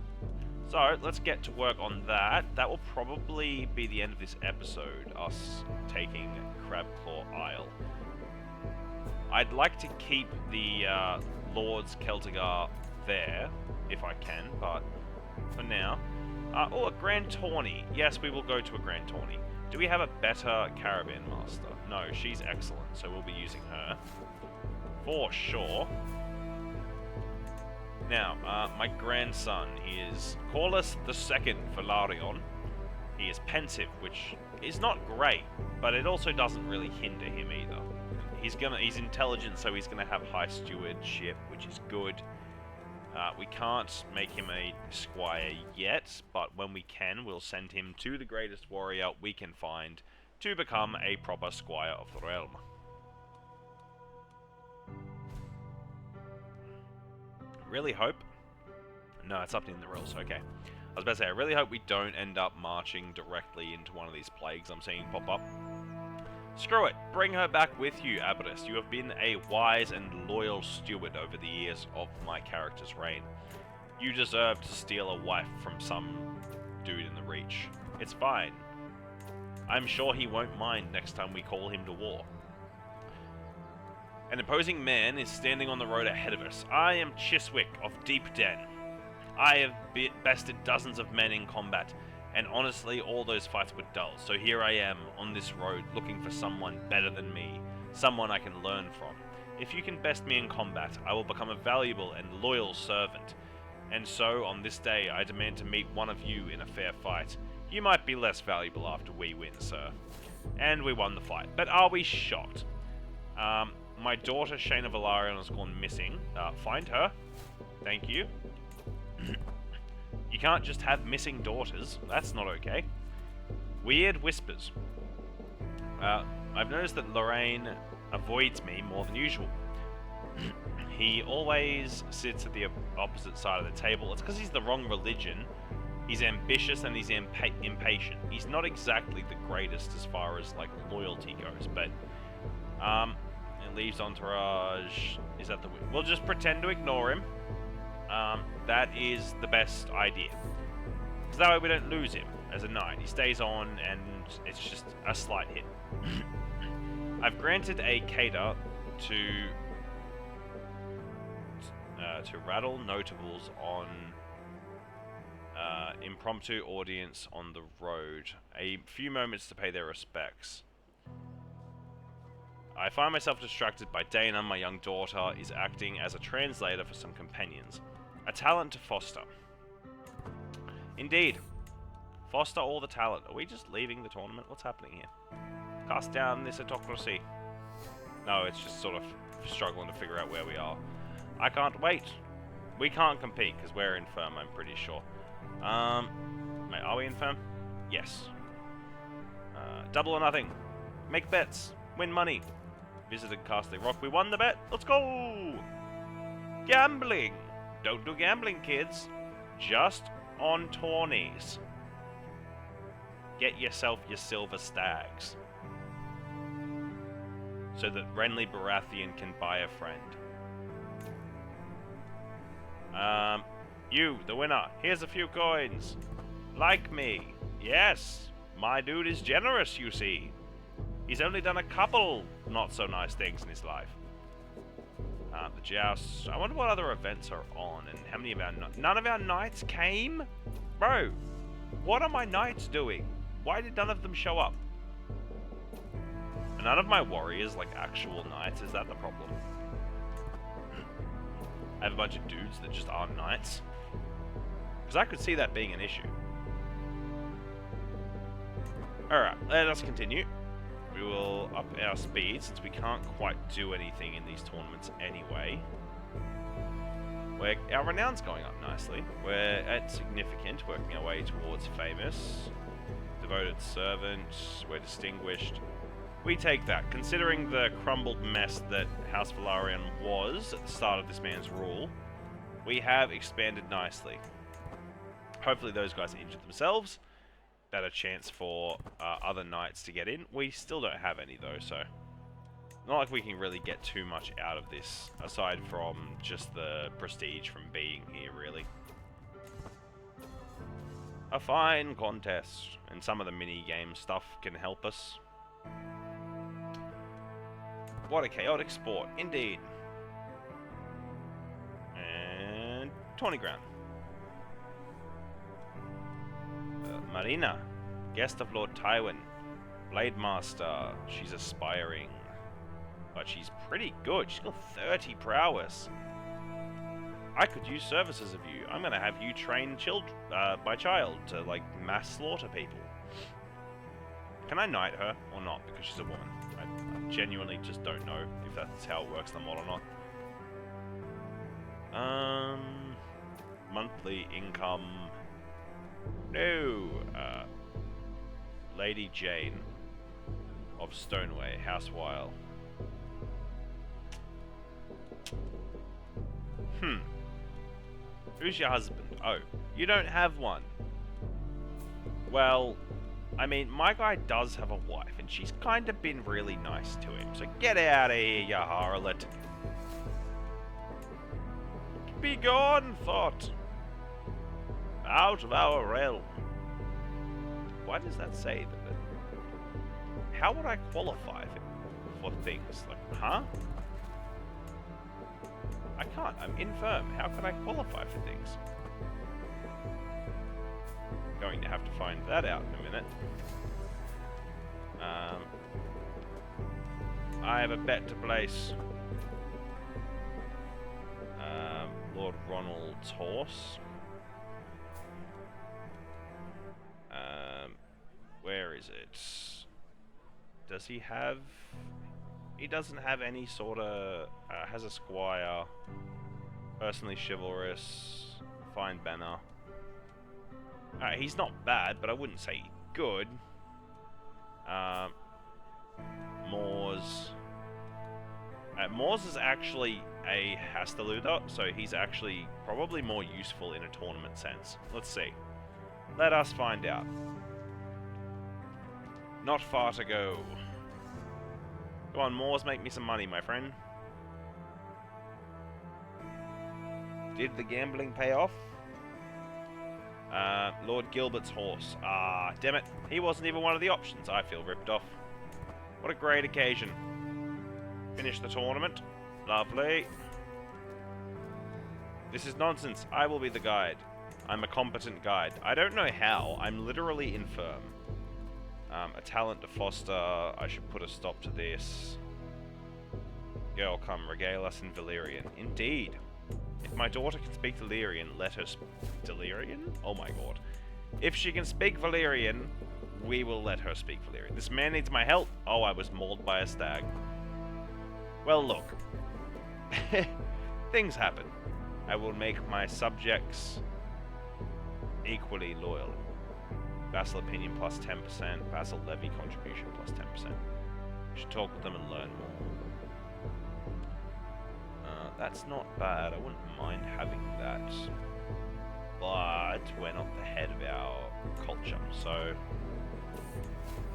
So let's get to work on that. That will probably be the end of this episode, us taking Crabclaw Isle. I'd like to keep the Lord's Celtigar there, if I can, but for now... oh, a Grand Tourney. Yes, we will go to a Grand Tourney. Do we have a better Caravan Master? No, she's excellent, so we'll be using her. For sure. Now, my grandson is Corlys II Velaryon. He is pensive, which is not great, but it also doesn't really hinder him either. He's intelligent, so he's gonna have high stewardship, which is good. We can't make him a squire yet, but when we can, we'll send him to the greatest warrior we can find to become a proper squire of the realm. Really hope... No, it's up in the rules, okay. I was about to say, I really hope we don't end up marching directly into one of these plagues I'm seeing pop up. Screw it, bring her back with you, Abbess. You have been a wise and loyal steward over the years of my character's reign. You deserve to steal a wife from some dude in the Reach. It's fine. I'm sure he won't mind next time we call him to war. An imposing man is standing on the road ahead of us. I am Chiswick of Deep Den. I have bested dozens of men in combat, and honestly, all those fights were dull, so here I am, on this road, looking for someone better than me, someone I can learn from. If you can best me in combat, I will become a valuable and loyal servant. And so, on this day, I demand to meet one of you in a fair fight. You might be less valuable after we win, sir. And we won the fight, but are we shocked? My daughter, Shayna Velaryon, has gone missing. Find her. Thank you. You can't just have missing daughters. That's not okay. Weird whispers. I've noticed that Lorraine avoids me more than usual. He always sits at the opposite side of the table. It's because he's the wrong religion. He's ambitious and he's impatient. He's not exactly the greatest as far as like loyalty goes, but it leaves entourage. Is that the... We'll just pretend to ignore him. That is the best idea. Because that way we don't lose him. as a knight. He stays on, and it's just a slight hit. I've granted a cater to rattle notables on impromptu audience on the road. A few moments to pay their respects. I find myself distracted by Dana. My young daughter is acting as a translator for some companions. A talent to foster. Indeed. Foster all the talent. Are we just leaving the tournament? What's happening here? Cast down this autocracy. No, it's just sort of struggling to figure out where we are. I can't wait. We can't compete because we're infirm, I'm pretty sure. Wait, are we infirm? Yes. Double or nothing. Make bets. Win money. Visited Castle Rock. We won the bet. Let's go! Gambling. Don't do gambling, kids. Just on tourneys. Get yourself your silver stags. So that Renly Baratheon can buy a friend. You, the winner. Here's a few coins. Like me. Yes. My dude is generous, you see. He's only done a couple not-so-nice things in his life. The jousts. I wonder what other events are on and how many of our... None of our knights came? Bro, what are my knights doing? Why did none of them show up? Are none of my warriors, like, actual knights? Is that the problem? I have a bunch of dudes that just aren't knights. Because I could see that being an issue. Alright, let us continue. We will up our speed since we can't quite do anything in these tournaments anyway. Our renown's going up nicely. We're at significant, working our way towards famous. Devoted servant, we're distinguished. We take that. Considering the crumbled mess that House Velaryon was at the start of this man's rule, we have expanded nicely. Hopefully those guys injured themselves. Better chance for other knights to get in. We still don't have any though, so not like we can really get too much out of this, aside from just the prestige from being here, really. A fine contest, and some of the mini-game stuff can help us. What a chaotic sport, indeed. And 20 grand. Marina, guest of Lord Tywin, Blade Master. She's aspiring, but she's pretty good. She's got 30 prowess. I could use services of you. I'm gonna have you train my child to, like, mass slaughter people. Can I knight her or not because she's a woman? I genuinely just don't know if that's how it works in the mod or not. Monthly income. No. Lady Jane of Stoneway, Housewile. Who's your husband? Oh, you don't have one. Well, I mean, my guy does have a wife, and she's kind of been really nice to him. So get out of here, you harlot. Be gone, thought. Out of our realm. Why does that say that? How would I qualify for things? Like, huh? I can't. I'm infirm. How can I qualify for things? Going to have to find that out in a minute. I have a bet to place. Lord Ronald's horse. Where is it? Does he have... He doesn't have any sort of... has a squire. Personally chivalrous. Fine banner. He's not bad, but I wouldn't say good. Moors. Moors is actually a Hastaluder, so he's actually probably more useful in a tournament sense. Let's see. Let us find out. Not far to go. Go on, Moors, make me some money, my friend. Did the gambling pay off? Lord Gilbert's horse. Ah, damn it. He wasn't even one of the options. I feel ripped off. What a great occasion. Finish the tournament. Lovely. This is nonsense. I will be the guide. I'm a competent guide. I don't know how. I'm literally infirm. A talent to foster. I should put a stop to this. Girl, come regale us in Velaryon. Indeed. If my daughter can speak Valaryon, let her speak Delirian? Oh my god. If she can speak Valaryon, we will let her speak Valaryon. This man needs my help. Oh, I was mauled by a stag. Well, look. Things happen. I will make my subjects equally loyal. Vassal opinion plus 10%. Vassal levy contribution plus 10%. We should talk with them and learn more. That's not bad. I wouldn't mind having that. But we're not the head of our culture, so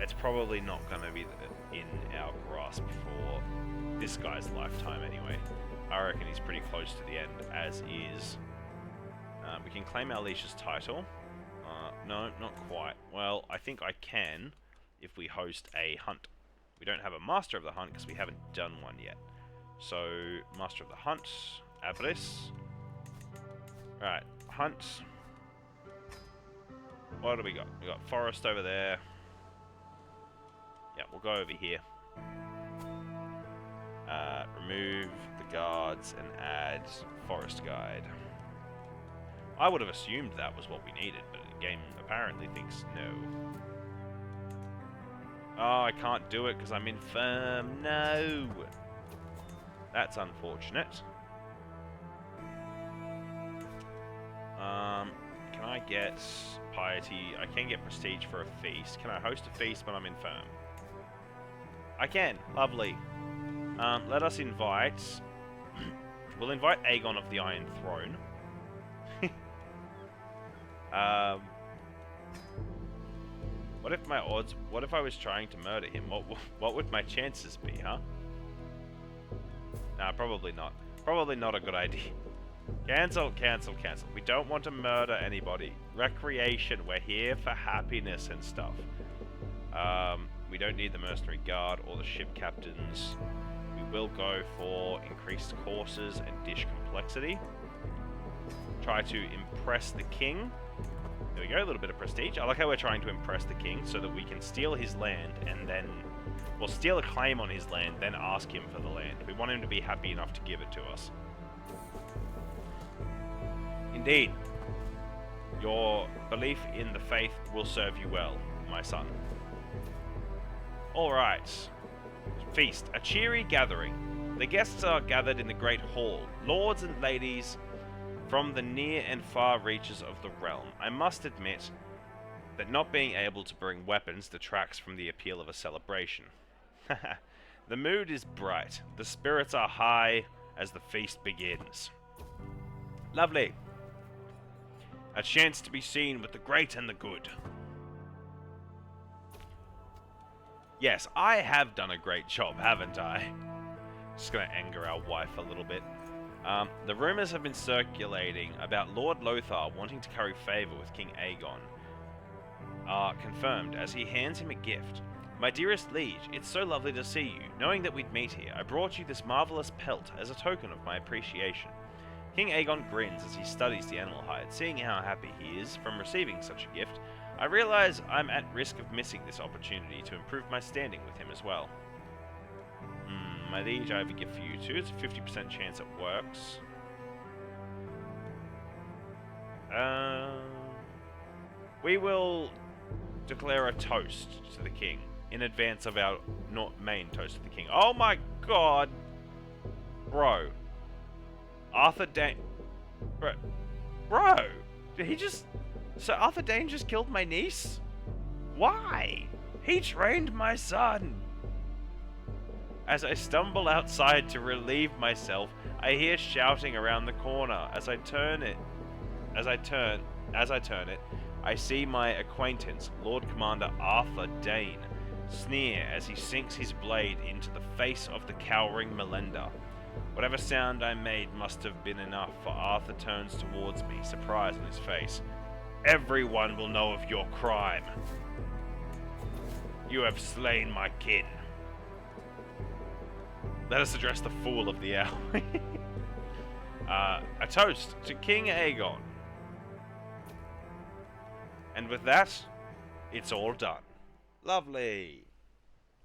it's probably not going to be in our grasp for this guy's lifetime anyway. I reckon he's pretty close to the end, as is. We can claim our leash's title. No, not quite. Well, I think I can if we host a hunt. We don't have a master of the hunt because we haven't done one yet. So, Master of the Hunt, Avarice. Right, Hunt. What do we got? We got Forest over there. Yeah, we'll go over here. Remove the guards and add Forest Guide. I would have assumed that was what we needed, but the game apparently thinks no. Oh, I can't do it because I'm infirm. No! That's unfortunate. Can I get piety? I can get prestige for a feast. Can I host a feast when I'm infirm? I can. Lovely. Let us invite... we'll invite Aegon of the Iron Throne. What if my odds... What if I was trying to murder him? What would my chances be, huh? Nah, probably not. Probably not a good idea. Cancel, cancel, cancel. We don't want to murder anybody. Recreation. We're here for happiness and stuff. We don't need the mercenary guard or the ship captains. We will go for increased courses and dish complexity. Try to impress the king. There we go, a little bit of prestige. I like how we're trying to impress the king so that we can steal his land and then... We'll steal a claim on his land, then ask him for the land. We want him to be happy enough to give it to us. Indeed. Your belief in the faith will serve you well, my son. Alright. Feast. A cheery gathering. The guests are gathered in the great hall. Lords and ladies from the near and far reaches of the realm. I must admit that not being able to bring weapons detracts from the appeal of a celebration. The mood is bright. The spirits are high as the feast begins. Lovely. A chance to be seen with the great and the good. Yes, I have done a great job, haven't I? Just gonna anger our wife a little bit. The rumors have been circulating about Lord Lothar wanting to curry favor with King Aegon. Are confirmed as he hands him a gift. My dearest liege, it's so lovely to see you. Knowing that we'd meet here, I brought you this marvelous pelt as a token of my appreciation. King Aegon grins as he studies the animal hide. Seeing how happy he is from receiving such a gift, I realize I'm at risk of missing this opportunity to improve my standing with him as well. My liege, I have a gift for you too. It's a 50% chance it works. We will declare a toast to the king in advance of our main toast to the king. Oh my god! Bro. Arthur Dane... Bro! Did he just... So Arthur Dane just killed my niece? Why? He trained my son! As I stumble outside to relieve myself, I hear shouting around the corner. As I turn it, I see my acquaintance, Lord Commander Arthur Dane, sneer as he sinks his blade into the face of the cowering Melinda. Whatever sound I made must have been enough, for Arthur turns towards me, surprise on his face. Everyone will know of your crime. You have slain my kin. Let us address the fool of the hour. A toast to King Aegon. And with that, it's all done. Lovely.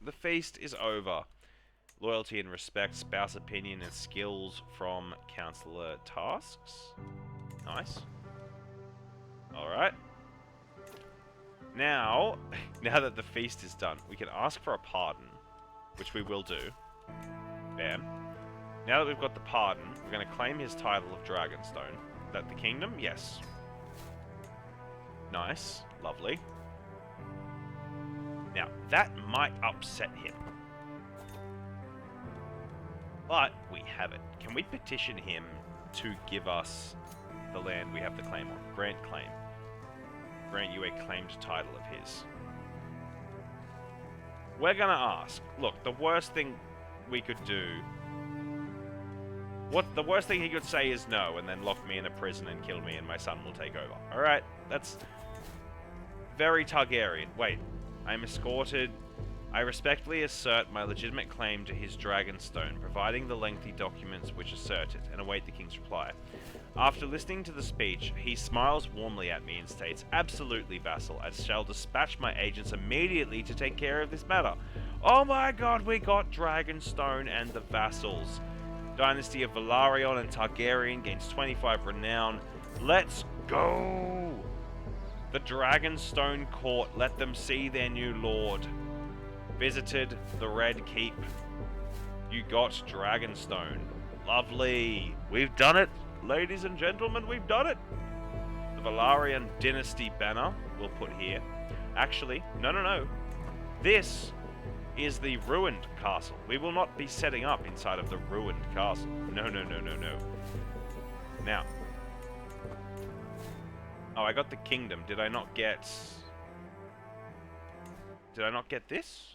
The feast is over. Loyalty and respect, spouse opinion, and skills from counselor tasks. Nice. Alright. Now that the feast is done, we can ask for a pardon, which we will do. Bam. Now that we've got the pardon, we're going to claim his title of Dragonstone. Is that the kingdom? Yes. Nice. Lovely. Now, that might upset him. But we have it. Can we petition him to give us the land we have the claim on? Grant claim. Grant you a claimed title of his. We're gonna ask. Look, the worst thing we could do... The worst thing he could say is no, and then lock me in a prison and kill me, and my son will take over. Alright, that's... very Targaryen. Wait, I'm escorted... I respectfully assert my legitimate claim to his Dragonstone, providing the lengthy documents which assert it, and await the king's reply. After listening to the speech, he smiles warmly at me and states, "Absolutely, vassal, I shall dispatch my agents immediately to take care of this matter." Oh my god, we got Dragonstone and the vassals. Dynasty of Velaryon and Targaryen gains 25 renown. Let's go! The Dragonstone court, let them see their new lord. Visited the Red Keep. You got Dragonstone. Lovely. We've done it, ladies and gentlemen, we've done it. The Velaryon dynasty banner we'll put here. Actually, no. This is the ruined castle. We will not be setting up inside of the ruined castle. No. Now. Oh, I got the kingdom. Did I not get this?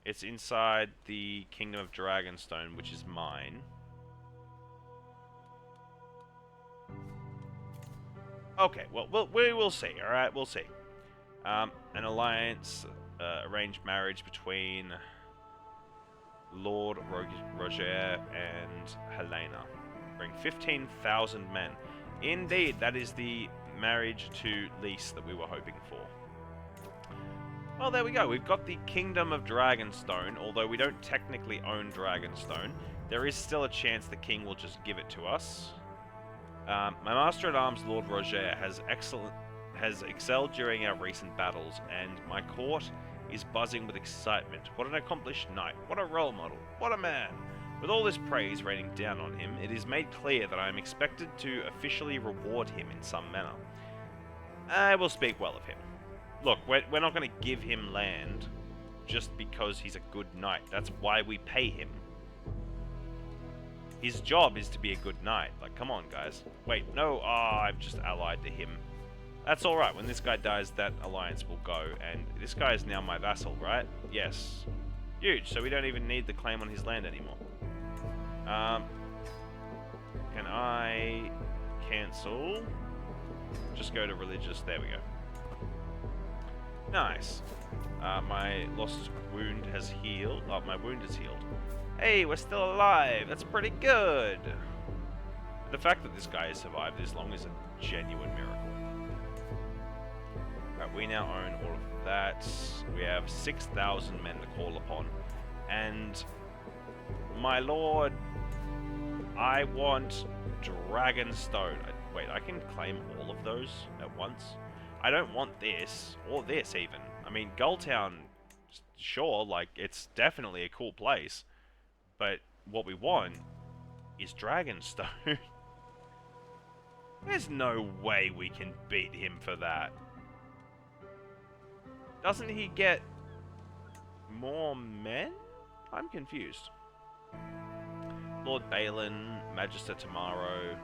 It's inside the Kingdom of Dragonstone, which is mine. Okay, well, we will see, alright? We'll see. An alliance, arranged marriage between Lord Roger and Helena. Bring 15,000 men. Indeed, that is the marriage to lease that we were hoping for. Well, there we go. We've got the Kingdom of Dragonstone, although we don't technically own Dragonstone. There is still a chance the king will just give it to us. My Master-at-Arms, Lord Roger, has excelled during our recent battles, and my court is buzzing with excitement. What an accomplished knight. What a role model. What a man. With all this praise raining down on him, it is made clear that I am expected to officially reward him in some manner. I will speak well of him. Look, we're not going to give him land just because he's a good knight. That's why we pay him. His job is to be a good knight. Like, come on, guys. Wait, no. I've just allied to him. That's alright. When this guy dies, that alliance will go. And this guy is now my vassal, right? Yes. Huge. So we don't even need the claim on his land anymore. Can I cancel? Just go to religious. There we go. Nice. My lost wound has healed. Oh, my wound is healed. Hey, we're still alive. That's pretty good. The fact that this guy has survived this long is a genuine miracle. Right, we now own all of that. We have 6,000 men to call upon. And my lord, I want Dragonstone. Wait, I can claim all of those at once? I don't want this, or this even. I mean, Gulltown, sure, like, it's definitely a cool place. But what we want is Dragonstone. There's no way we can beat him for that. Doesn't he get more men? I'm confused. Lord Balin, Magister Tomorrow.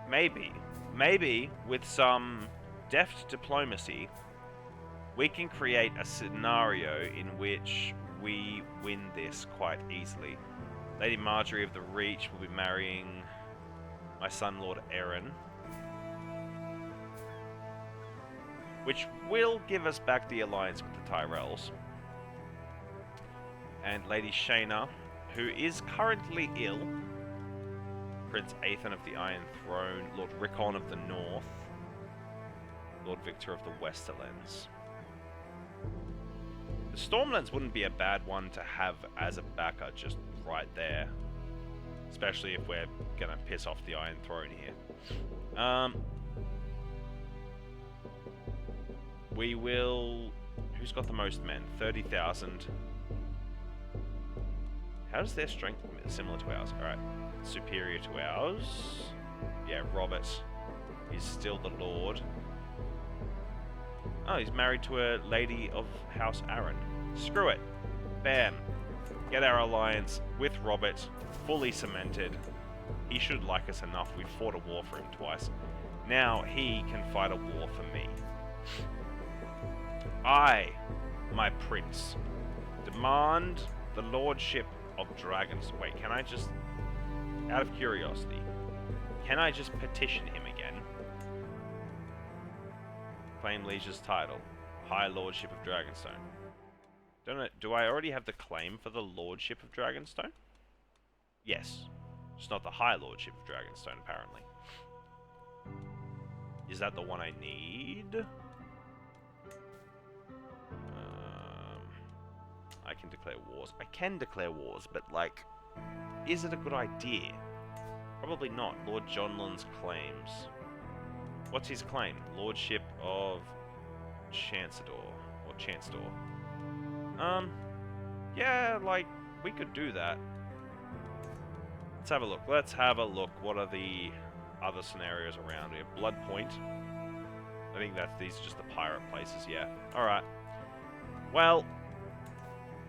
Maybe with some deft diplomacy, we can create a scenario in which we win this quite easily. Lady Marjorie of the Reach will be marrying my son, Lord Aaron. which will give us back the alliance with the Tyrells. And Lady Shayna, who is currently ill. Prince Aethan of the Iron Throne, Lord Rickon of the North, Lord Victor of the Westerlands. The Stormlands wouldn't be a bad one to have as a backer just right there. Especially if we're gonna piss off the Iron Throne here. We will... Who's got the most men? 30,000. How does their strength... Similar to ours. Alright. Superior to ours. Yeah, Robert is still the Lord. Oh, he's married to a lady of House Aaron. Screw it. Bam. Get our alliance with Robert fully cemented. He should like us enough. We've fought a war for him twice. Now he can fight a war for me. I, my prince, demand the lordship of dragons. Wait, can I just... Out of curiosity, can I just petition him again? Claim Liege's title. High Lordship of Dragonstone. Don't know, do I already have the claim for the Lordship of Dragonstone? Yes. It's not the High Lordship of Dragonstone, apparently. Is that the one I need? I can declare wars. I can declare wars, but, like... Is it a good idea? Probably not. Lord Jonlin's claims. What's his claim? Lordship of Chancellor. Or Chancellor. Yeah, like, we could do that. Let's have a look. Let's have a look. What are the other scenarios around here? Blood Point. I think that these are just the pirate places, yeah. Alright. Well,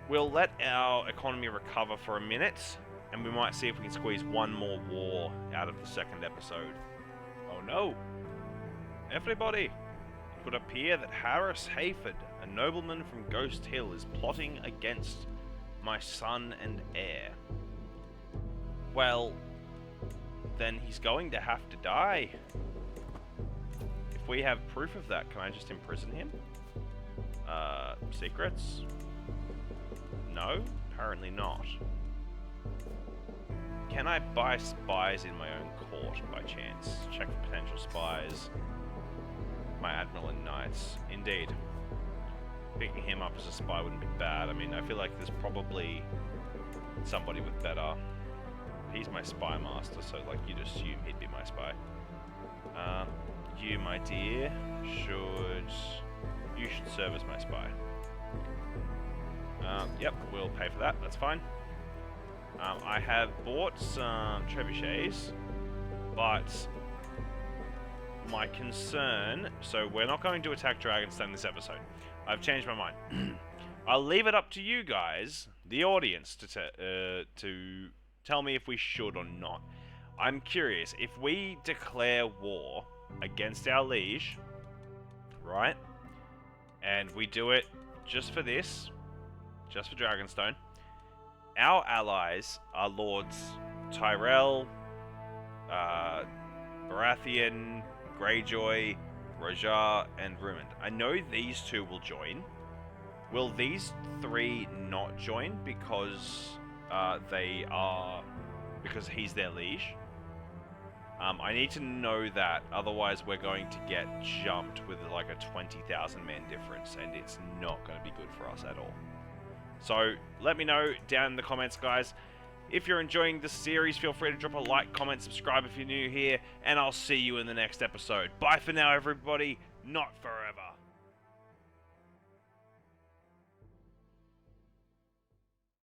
we'll let our economy recover for a minute. And we might see if we can squeeze one more war out of the second episode. Oh no! Everybody! It would appear that Harris Hayford, a nobleman from Ghost Hill, is plotting against my son and heir. Well, then he's going to have to die. If we have proof of that, can I just imprison him? Secrets? No? Apparently not. Can I buy spies in my own court, by chance? Check for potential spies. My admiral and knights. Indeed. Picking him up as a spy wouldn't be bad. I mean, I feel like there's probably somebody with better... He's my spy master, so, like, you'd assume he'd be my spy. You, my dear, you should serve as my spy. Yep, we'll pay for that. That's fine. I have bought some trebuchets, but my concern... So we're not going to attack Dragonstone this episode. I've changed my mind. I'll leave it up to you guys, the audience, to tell me if we should or not. I'm curious, if we declare war against our liege, right, and we do it just for this, just for Dragonstone, our allies are Lords Tyrell, Baratheon, Greyjoy, Rojar, and Rumond. I know these two will join. Will these three not join because because he's their liege? I need to know that, otherwise we're going to get jumped with like a 20,000 man difference, and it's not going to be good for us at all. So, let me know down in the comments, guys. If you're enjoying this series, feel free to drop a like, comment, subscribe if you're new here, and I'll see you in the next episode. Bye for now, everybody. Not forever.